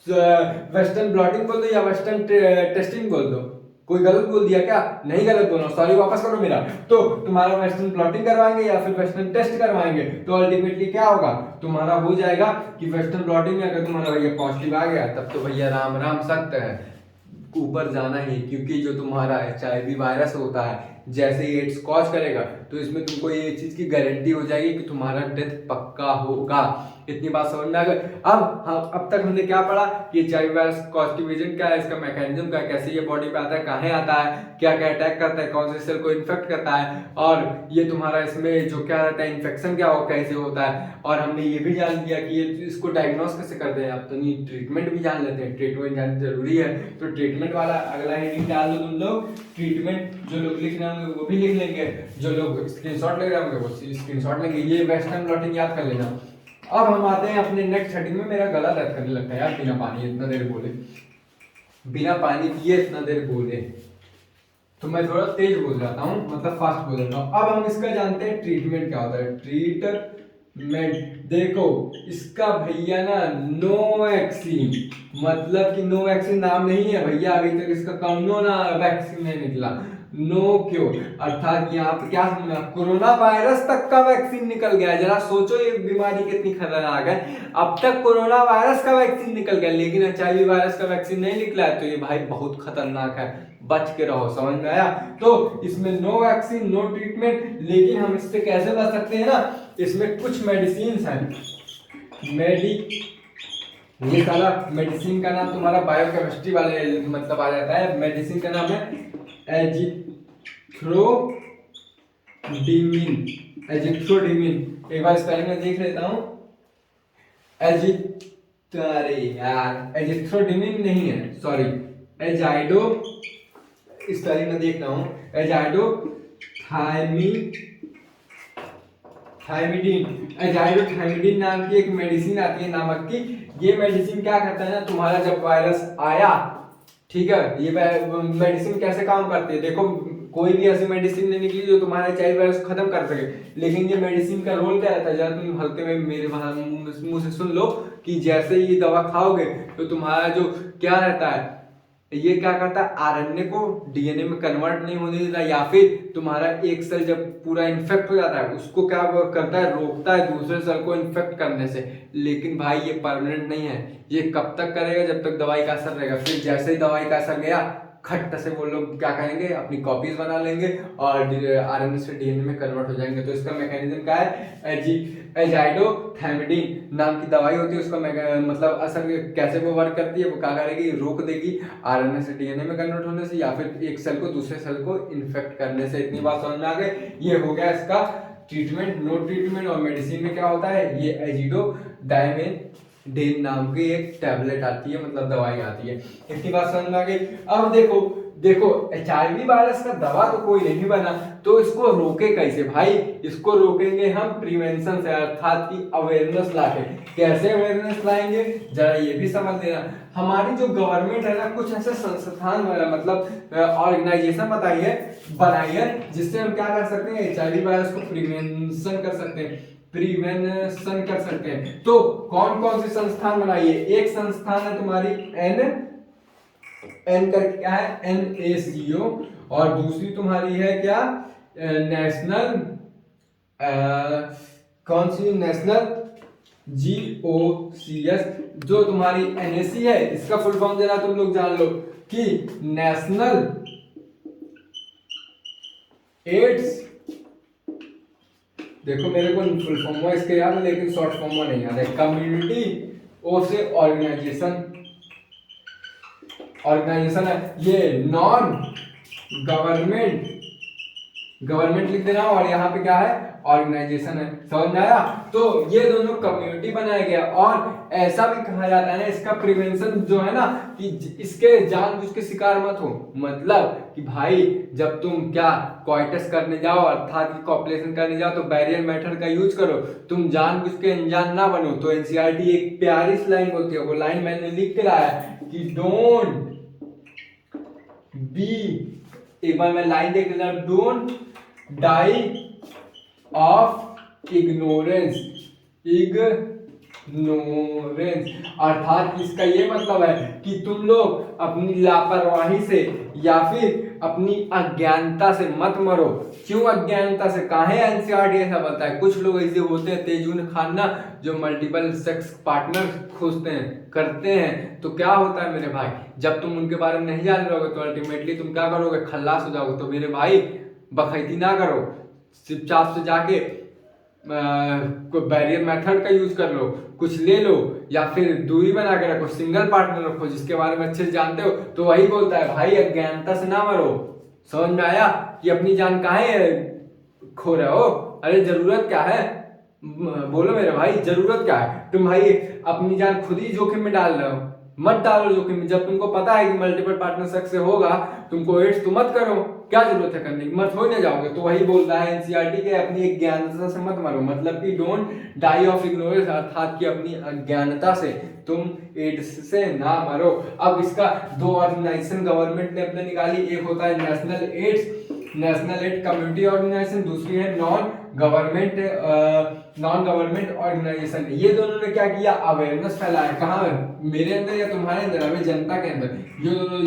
वेस्टर्न ब्लॉटिंग बोल दो या वेस्टर्न टेस्टिंग बोल दो, कोई गलत बोल दिया क्या? नहीं गलत बोलो, सॉरी वापस करो मेरा। तो तुम्हारा वेस्टर्न ब्लॉटिंग करवाएंगे या फिर वेस्टर्न टेस्ट करवाएंगे, तो अल्टीमेटली क्या होगा, तुम्हारा हो जाएगा कि वेस्टर्न ब्लॉटिंग में अगर तुम्हारा भैया पॉजिटिव आ गया, तब तो भैया राम राम सख्त है, ऊपर जाना ही। क्योंकि जो तुम्हारा HIV वायरस होता है, जैसे ही एड्स कॉज करेगा, तो इसमें तुमको ये चीज की गारंटी हो जाएगी कि तुम्हारा डेथ पक्का होगा। इतनी बात समझ में आ गई। अब तक हमने क्या पढ़ा कि HIV वायरस कॉजेटिव एजेंट क्या है, इसका मैकेनिज्म क्या है, कैसे ये बॉडी पे आता है, कहाँ आता है, क्या क्या अटैक करता है, कौन से सेल को इन्फेक्ट करता है, और ये तुम्हारा इसमें जो क्या रहता है, इन्फेक्शन क्या हो, कैसे होता है। और हमने ये भी जान लिया कि ये इसको डायग्नोस कैसे करते हैं। अब तो नहीं, ट्रीटमेंट भी जान लेते हैं, ट्रीटमेंट जानना जरूरी है। तो ट्रीटमेंट वाला अगला हेडिंग डाल दो तुम लोग, ट्रीटमेंट। जो लोग लिख रहे होंगे वो भी लिख लेंगे, जो लोग स्क्रीनशॉट ले रहे होंगे वो स्क्रीनशॉट लेंगे। ये वेस्टर्न ब्लॉटिंग याद कर लेना। अब हम आते हैं अपने नेक्स्ट हेडिंग में। मेरा गला दर्द करने लगता है यार, बिना पानी इतना देर बोले, बिना पानी पिए इतना देर बोले, तो मैं थोड़ा तेज बोल जाता हूँ, मतलब फास्ट बोल जाता हूँ। अब हम इसका जानते हैं ट्रीटमेंट क्या होता है। ट्रीटमेंट देखो इसका भैया ना, नो वैक्सीन, मतलब कि नो वैक्सीन नाम नहीं है भैया, अभी तक इसका कौनो ना वैक्सीन नहीं निकला। नो क्यों, अर्थात यहाँ पे क्या समझना, कोरोना वायरस तक का वैक्सीन निकल गया। जरा सोचो ये बीमारी कितनी खतरनाक है। अब तक कोरोना वायरस का वैक्सीन निकल गया, लेकिन HIV वायरस का वैक्सीन नहीं निकला है, तो ये भाई बहुत खतरनाक है, बच के रहो। समझ में आया? तो इसमें नो वैक्सीन, नो ट्रीटमेंट, लेकिन हम इससे कैसे बच सकते हैं ना, इसमें कुछ मेडिसिन हैं। ये सारा मेडिसिन का नाम तुम्हारा बायोकेमिस्ट्री वाले मतलब आ जाता है। मेडिसिन का नाम है एजिथ्रोडिमिन एक बार स्पेलिंग में देख लेता हूँ। अरे यार एजिथ्रोडिमिन नहीं है, सॉरी, एजाइडो, स्पेलिंग में देख रहा हूँ, एजाइडो थायमिडीन नाम की एक मेडिसिन आती है नमक की। ये मेडिसिन क्या करता है ना, तुम्हारा जब वायरस आया, ठीक है, ये मेडिसिन कैसे काम करती है देखो, कोई भी ऐसी मेडिसिन नहीं निकली जो तुम्हारा HIV वायरस खत्म कर सके, लेकिन ये मेडिसिन का रोल क्या रहता है, जरा तुम हल्के में मेरे मुंह से सुन लो कि जैसे ये दवा खाओगे तो तुम्हारा जो क्या रहता है, ये क्या करता है, RNA को DNA में कन्वर्ट नहीं होने देता, या फिर तुम्हारा एक सेल जब पूरा इन्फेक्ट हो जाता है उसको क्या करता है, रोकता है दूसरे सेल को इन्फेक्ट करने से। लेकिन भाई ये परमानेंट नहीं है, ये कब तक करेगा, जब तक दवाई का असर रहेगा। फिर जैसे ही दवाई का असर गया, खट्ट से वो लोग क्या करेंगे, अपनी कॉपीज बना लेंगे और RNA से DNA में कन्वर्ट हो जाएंगे। तो इसका मैकेनिज्म क्या है, एजाइडोथायमिडीन नाम की दवाई होती है, उसका मतलब असर कैसे वो वर्क करती है, वो क्या करेगी, रोक देगी RNA से DNA में कन्वर्ट होने से, या फिर एक सेल को दूसरे सेल को इन्फेक्ट करने से। इतनी बात समझ में आ गई। ये हो गया इसका ट्रीटमेंट। नो ट्रीटमेंट और मेडिसिन में क्या होता है, ये एजिडोडाइमेटिन नाम की एक टैबलेट आती है, मतलब दवाई आती है। इतनी बात समझ में आ गई। अब देखो HIV वायरस का दवा तो कोई नहीं बना, तो इसको रोके कैसे भाई, इसको रोकेंगे हम प्रिवेंशन से, अर्थात की अवेयरनेस लाके। कैसे अवेयरनेस लाएंगे, जरा ये भी समझ लेना। हमारी जो गवर्नमेंट है ना, कुछ ऐसे संस्थान मतलब ऑर्गेनाइजेशन बनाई है जिससे हम क्या कर सकते हैं, HIV वायरस को प्रिवेंशन कर सकते हैं। तो कौन कौन सी संस्थान बनाई है, एक संस्थान है तुम्हारी एन करके क्या है, NACO, और दूसरी तुम्हारी है क्या, नेशनल कौन सी, नेशनल GOCS। जो तुम्हारी NAC है, इसका फुल फॉर्म जरा तुम लोग जान लो कि नेशनल एड्स, देखो मेरे को फुल फॉर्म इसके याद है लेकिन शॉर्ट फॉर्म नहीं याद है, कम्युनिटी ओ से ऑर्गेनाइजेशन है। ये नॉन गवर्नमेंट लिख देना, और यहाँ पे क्या है, ऑर्गेनाइजेशन है। समझ में आया। तो ये दोनों कम्युनिटी बनाया गया, और ऐसा भी कहा जाता है ना, इसका प्रिवेंशन जो है ना, कि इसके जानबूझ के शिकार मत हो। मतलब कि भाई जब तुम क्या क्वाइटस करने जाओ, अर्थात कॉपुलेशन करने जाओ, तो बैरियर मेथड का यूज करो, तुम जानबूझ के अनजान ना बनो। तो NCERT एक प्यारी सी लाइन बोलती है, वो लाइन मैंने लिख के लाया कि डोंट बी, एक बार मैं लाइन देख लेता हूं, डोंट डाई ऑफ इग्नोरेंस, अर्थात इसका ये मतलब है कि तुम लोग अपनी लापरवाही से या फिर अपनी अज्ञानता से मत मरो। क्यों अज्ञानता से, काहे NCERT ऐसा बताता है। कुछ लोग ऐसे होते हैं तेजून खाना, जो मल्टीपल सेक्स पार्टनर खोजते हैं, करते हैं। तो क्या होता है मेरे भाई, जब तुम उनके बारे में नहीं जान रहोगे तो अल्टीमेटली तुम क्या करोगे, खल्लास हो जाओगे। तो मेरे भाई बखैती ना करो, चुपचाप से जाके कोई बैरियर मेथड का यूज कर लो, कुछ ले लो, या फिर दूरी बना के रखो, सिंगल पार्टनर रखो जिसके बारे में अच्छे से जानते हो। तो वही बोलता है भाई अज्ञानता से ना मरो। समझ में आया कि अपनी जान काहे खो रहे हो, अरे जरूरत क्या है, बोलो मेरे भाई जरूरत क्या है। तुम भाई अपनी जान खुद ही जोखिम में डाल रहे हो, मत डालो जोखिम में। जब तुमको पता है कि मल्टीपल पार्टनर सेक्स से होगा, तुमको एड्स, तो मत करो, क्या जरूरत है करने की, मत हो ना जाओगे। तो वही बोल रहा है NCERT के, अपनी अज्ञानता से मत मरो, मतलब कि डोंट डाई ऑफ इग्नोरेंस, अर्थात कि अपनी अज्ञानता से तुम एड्स से ना मरो। अब इसका दो ऑर्गेनाइजेशन गवर्नमेंट ने अपने निकाली, एक होता है नेशनल एड कम्युनिटी ऑर्गेनाइजेशन, दूसरी है नॉन गवर्नमेंट ऑर्गेनाइजेशन। ये दोनों ने क्या किया, अवेयरनेस फैलाया। कहाँ, मेरे अंदर या तुम्हारे अंदर, हमें जनता के अंदर।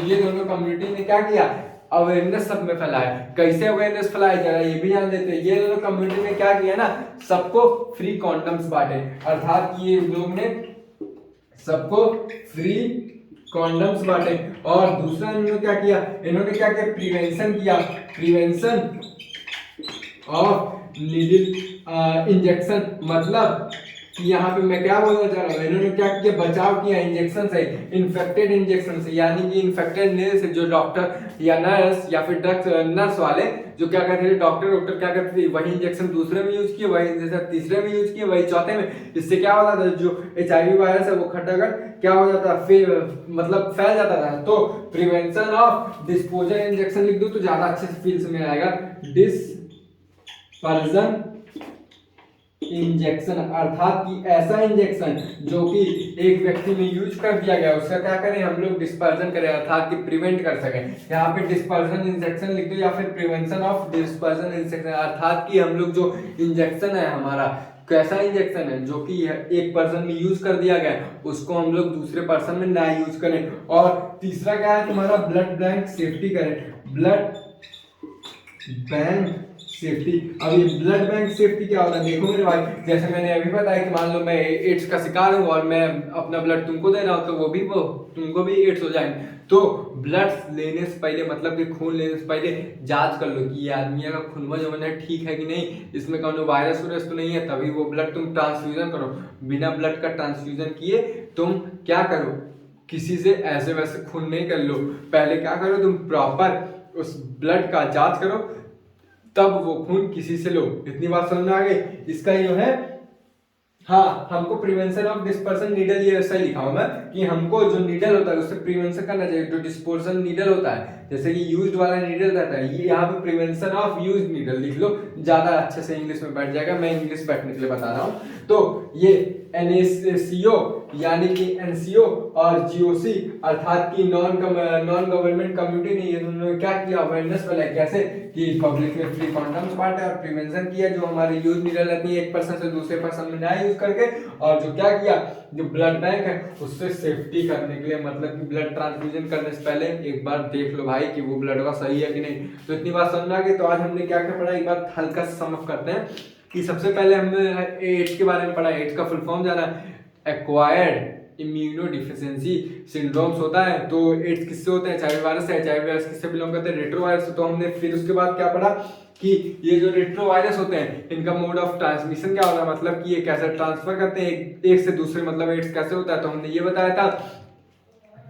ये दोनों कम्युनिटी ने क्या किया, अवेयरनेस सब में फैलाया। कैसे अवेयरनेस फैलाया, जरा ये भी जान लेते हैं। ये दोनों कम्युनिटी ने क्या किया ना, सबको फ्री कॉन्डम्स बांटे, अर्थात ये लोग ने सबको फ्री कॉन्डम्स बांटे। और दूसरा इन्होंने क्या किया, प्रिवेंशन ऑफ नीडल इंजेक्शन, मतलब कि यहाँ पे मैं क्या बोलना चाह रहा हूँ, इन्होंने क्या किया, बचाव किया इंजेक्शन से, इन्फेक्टेड इंजेक्शन से, यानी कि इन्फेक्टेड ने से जो डॉक्टर या नर्स या फिर ड्रग्स नर्स वाले जो क्या कहते थे, डॉक्टर क्या करते थे, वही इंजेक्शन दूसरे में यूज किए, वही जैसे तीसरे में यूज किए, वही चौथे में। इससे क्या होता था, जो HIV वायरस है वो खटाखट क्या हो जाता, मतलब फैल जाता था। तो प्रिवेंशन ऑफ डिस्पोजल इंजेक्शन लिख दो तो ज्यादा अच्छे से फील में आएगा। डिस्पर्जन इंजेक्शन अर्थात कि ऐसा इंजेक्शन जो कि एक व्यक्ति में यूज कर दिया गया, उसका क्या करें हम लोग, डिस्पर्जन करें, अर्थात कि प्रिवेंट कर सकें। यहाँ पे डिस्पर्जन इंजेक्शन लिख दो या फिर प्रिवेंशन ऑफ डिस्पर्जन इंजेक्शन, अर्थात कि हम लोग जो इंजेक्शन है हमारा, कैसा इंजेक्शन है जो कि एक पर्सन में यूज कर दिया गया, उसको हम लोग दूसरे पर्सन में ना यूज करें। और तीसरा क्या है तुम्हारा, ब्लड बैंक सेफ्टी करें, ब्लड बैंक सेफ्टी। अब ये ब्लड बैंक सेफ्टी क्या होता है, देखो मेरे भाई, जैसे मैंने अभी बताया कि मान लो मैं एड्स का शिकार हूँ और मैं अपना ब्लड तुमको दे रहा हूँ, तो वो तुमको भी एड्स हो जाएंगे। तो ब्लड लेने से पहले, मतलब कि खून लेने से पहले जांच कर लो कि ये आदमी का खून जो बना ठीक है कि नहीं, इसमें कौन वायरस तो नहीं है, तभी वो ब्लड तुम ट्रांसफ्यूजन करो। बिना ब्लड का ट्रांसफ्यूजन किए तुम क्या करो, किसी से ऐसे वैसे खून नहीं कर लो, पहले क्या करो तुम प्रॉपर उस ब्लड का जांच करो, तब वो खून किसी से लो। इतनी बात समझ में आ गई। इसका जो है, हाँ, हमको प्रिवेंशन ऑफ डिस्पर्सन नीडल, ये ऐसा लिखा हूं मैं कि हमको जो नीडल होता है उससे प्रिवेंशन करना चाहिए। जो डिस्पोजल नीडल होता है, जैसे कि यूज्ड वाला नीडल रहता है, ये यहाँ पे प्रिवेंशन ऑफ यूज्ड नीडल लिख लो, ज्यादा अच्छे से इंग्लिश में बैठ जाएगा। मैं इंग्लिश बैठने के लिए बता रहा हूँ। तो ये NaCO यानी कि NCO और GOC अर्थात की नॉन गवर्नमेंट कम्युनिटी ने ये उन्होंने क्या किया, अवेयरनेस फैलाया, कैसे कि पब्लिक में फ्री कॉन्डम्स बांटे और प्रिवेंशन किया, जो हमारे यूज नीडल रहती है एक पर्सन से दूसरे पर्सन में ना यूज करके, और जो क्या किया, जो ब्लड बैंक है उससे सेफ्टी करने के लिए, मतलब कि ब्लड ट्रांसफ्यूजन करने से पहले एक बार देख लो भाई कि वो ब्लड का सही है कि नहीं। तो इतनी बात समझ आ गई। तो आज हमने क्या क्या पढ़ा, एक बार हल्का सा समअप करते हैं कि सबसे पहले हमने एड्स के बारे में पढ़ा। एड्स का फुल फॉर्म जाना, एक्वायर्ड इम्यूनोडिफिशियंसी सिंड्रोम्स होता है। तो एड्स किससे होते हैं, HIV वायरस है। HIV वायरस किससे बिलोंग करते हैं, रेट्रोवायरस। तो हमने फिर उसके बाद क्या पढ़ा कि ये जो रेट्रोवायरस होते हैं इनका मोड ऑफ ट्रांसमिशन क्या होता है, मतलब कि ये कैसे ट्रांसफर करते हैं एक से दूसरे, मतलब एड्स कैसे होता है। तो हमने ये बताया था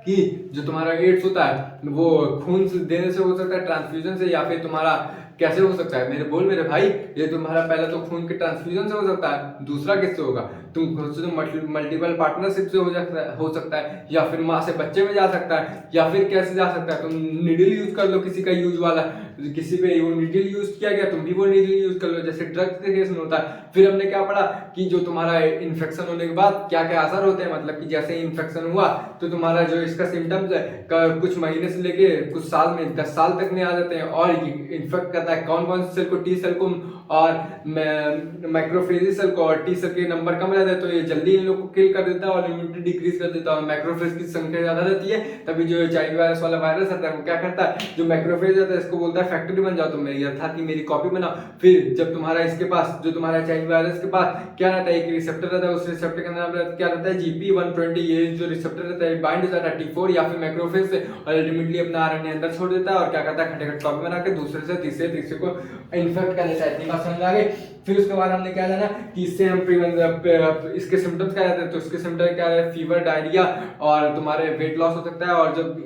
कि जो तुम्हारा एड्स होता है वो खून से देने से हो सकता है, ट्रांसफ्यूजन से, या फिर तुम्हारा कैसे हो सकता है, मेरे भाई, ये तुम्हारा पहला तो खून के ट्रांसफ्यूजन से हो सकता है, दूसरा किससे होगा, तुम खुद से मल्टीपल पार्टनरशिप से हो सकता है, या फिर माँ से बच्चे में जा सकता है, या फिर कैसे जा सकता है, तुम नीडल यूज कर लो, किसी का यूज वाला, किसी पे वो नीडल यूज किया गया, तुम भी वो नीडल यूज कर लो, जैसे ड्रग्स के केस में होता है। फिर हमने क्या पढ़ा कि जो तुम्हारा इन्फेक्शन होने के बाद क्या क्या असर होते हैं, मतलब कि जैसे इन्फेक्शन हुआ तो तुम्हारा जो इसका सिम्टम्स है कुछ महीने से लेके कुछ साल में 10 साल तक में आ जाते हैं, और इन्फेक्ट करता है कौन कौन से सेल को, टी सेल को और मैक्रोफेज सेल को, और टी सेल के नंबर कम रहता है तो ये जल्दी इन लोग को किल कर देता है और इम्यूनिटी डिक्रीज कर देता है। मैक्रोफेज की संख्या ज्यादा रहती है, तभी जो HIV वायरस वाला वायरस आता है वो क्या करता है, जो मैक्रोफेज रहता है इसको बोलता है फैक्ट्री बन जाओ तुम मेरी, अर्थात कि मेरी कॉपी बनाओ। फिर जब तुम्हारा इसके पास, जो तुम्हारा HIV वायरस के पास क्या रहता है, एक रिसेप्टर रहता है, उस रिसेप्टर का नाम क्या रहता है, GP120। ये जो रिसेप्टर रहता है बाइंड हो जाता है T4 या फिर मैक्रोफेज से, और अल्टीमेटली अपना RNA अंदर छोड़ देता है और क्या करता है, खटाखट कॉपी बना के दूसरे से तीसरे को इन्फेक्ट कर देता है। इतनी बात समझ आ गई। फिर उसके बाद हमने क्या जाना कि इससे हम इसके सिम्टम्स क्या रहते हैं, तो इसके सिम्टम्स क्या है, फीवर, डायरिया और तुम्हारे वेट लॉस हो सकता है। और जब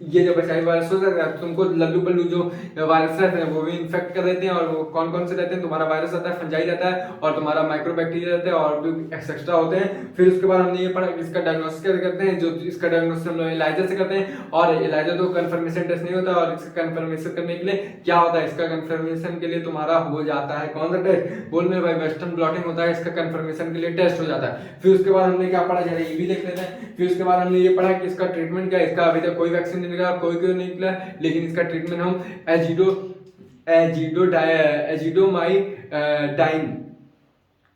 ये जब HIV वायरस हो सकता है तो तुमको लल्लू पल्लू जो वायरस रहते हैं वो भी इन्फेक्ट कर देते हैं। और वो कौन कौन से रहते हैं, तुम्हारा वायरस रहता है, फंजाई रहता है, और तुम्हारा माइक्रोबैक्टीरिया रहता है, और भी एक्सेट्रा होते हैं। फिर उसके बाद हमने ये पढ़ा कि इसका डायग्नोसिस कैसे करते हैं, जो इसका डायग्नोसिस हम लोग एलाइजा से करते हैं, और एलाइजा तो कंफर्मेशन टेस्ट नहीं होता, और इसका कंफर्मेशन करने के लिए क्या होता है, इसका कंफर्मेशन के लिए तुम्हारा हो जाता है कौन सा टेस्ट, बोल में भाई वेस्टर्न ब्लॉटिंग होता है, इसका कंफर्मेशन के लिए टेस्ट हो जाता है। फिर उसके बाद हमने क्या पढ़ा, जरा ये भी देख लेते हैं। फिर उसके बाद हमने ये पढ़ा कि इसका ट्रीटमेंट क्या है, इसका अभी तक कोई वैक्सीन नहीं निकला, कोई नहीं निकला, लेकिन इसका ट्रीटमेंट हम एजिडोमाइडाइन,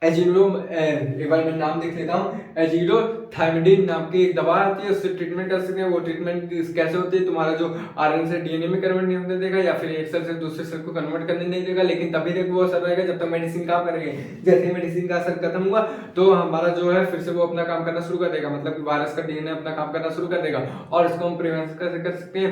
एक बार मैं नाम देख लेता हूँ, एजिडोथैयोमाइड थायमिडिन नाम की एक दवा आती है, उससे ट्रीटमेंट कर सकते हैं। वो ट्रीटमेंट कैसे होती है, तुम्हारा जो आरएनए से डीएनए में कन्वर्ट नहीं होने देगा या फिर एक सेल से दूसरे सेल को कन्वर्ट करने नहीं देगा, लेकिन तभी तक वो असर रहेगा जब तक मेडिसिन काम करेंगे। जैसे ही मेडिसिन का असर खत्म हुआ तो हमारा जो है फिर से वो अपना काम करना शुरू कर देगा, मतलब कि वायरस का डीएनए अपना काम करना शुरू कर देगा। और इसको हम प्रिवेंशन कैसे कर सकते हैं,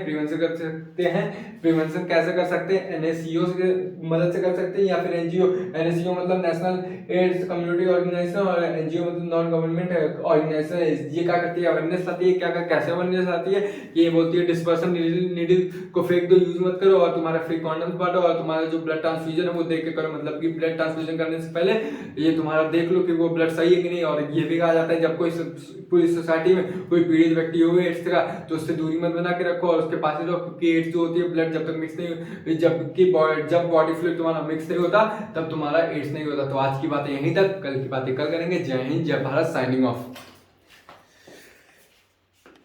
प्रिवेंशन कैसे कर सकते हैं, एनएसईओ की मदद से कर सकते हैं या फिर एनजीओ। एनएसईओ मतलब नेशनल एड्स कम्युनिटी ऑर्गेनाइजेशन और एनजीओ मतलब नॉन गवर्नमेंट ऑर्गेनाइजेशन। ये क्या करती है, अवेयरनेस लाती है। क्या कैसे अवेयरनेस आती है, ये बोलती है डिस्पर्सन नीडल को फेंक दो, यूज मत करो, और तुम्हारा फ्री कॉन्डम्स बांटो, और तुम्हारा जो ब्लड ट्रांसफ्यूजन है वो देख के करो, मतलब कि ब्लड ट्रांसफ्यूजन करने से पहले ये तुम्हारा देख लो कि वो ब्लड सही है कि नहीं। और ये भी कहा जाता है जब कोई पूरी सोसाइटी में कोई पीड़ित व्यक्ति हो एड्स का तो उससे दूरी मत बना के रखो और उसके पास ही रहो, क्योंकि एड्स जो होती है ब्लड जब तक मिक्स नहीं, जब बॉडी फ्लूइड तुम्हारा मिक्स नहीं होता तब तुम्हारा एड्स नहीं होता। तो आज की बातें यहीं तक, कल की बातें कल करेंगे। जय हिंद, जय भारत, साइनिंग ऑफ।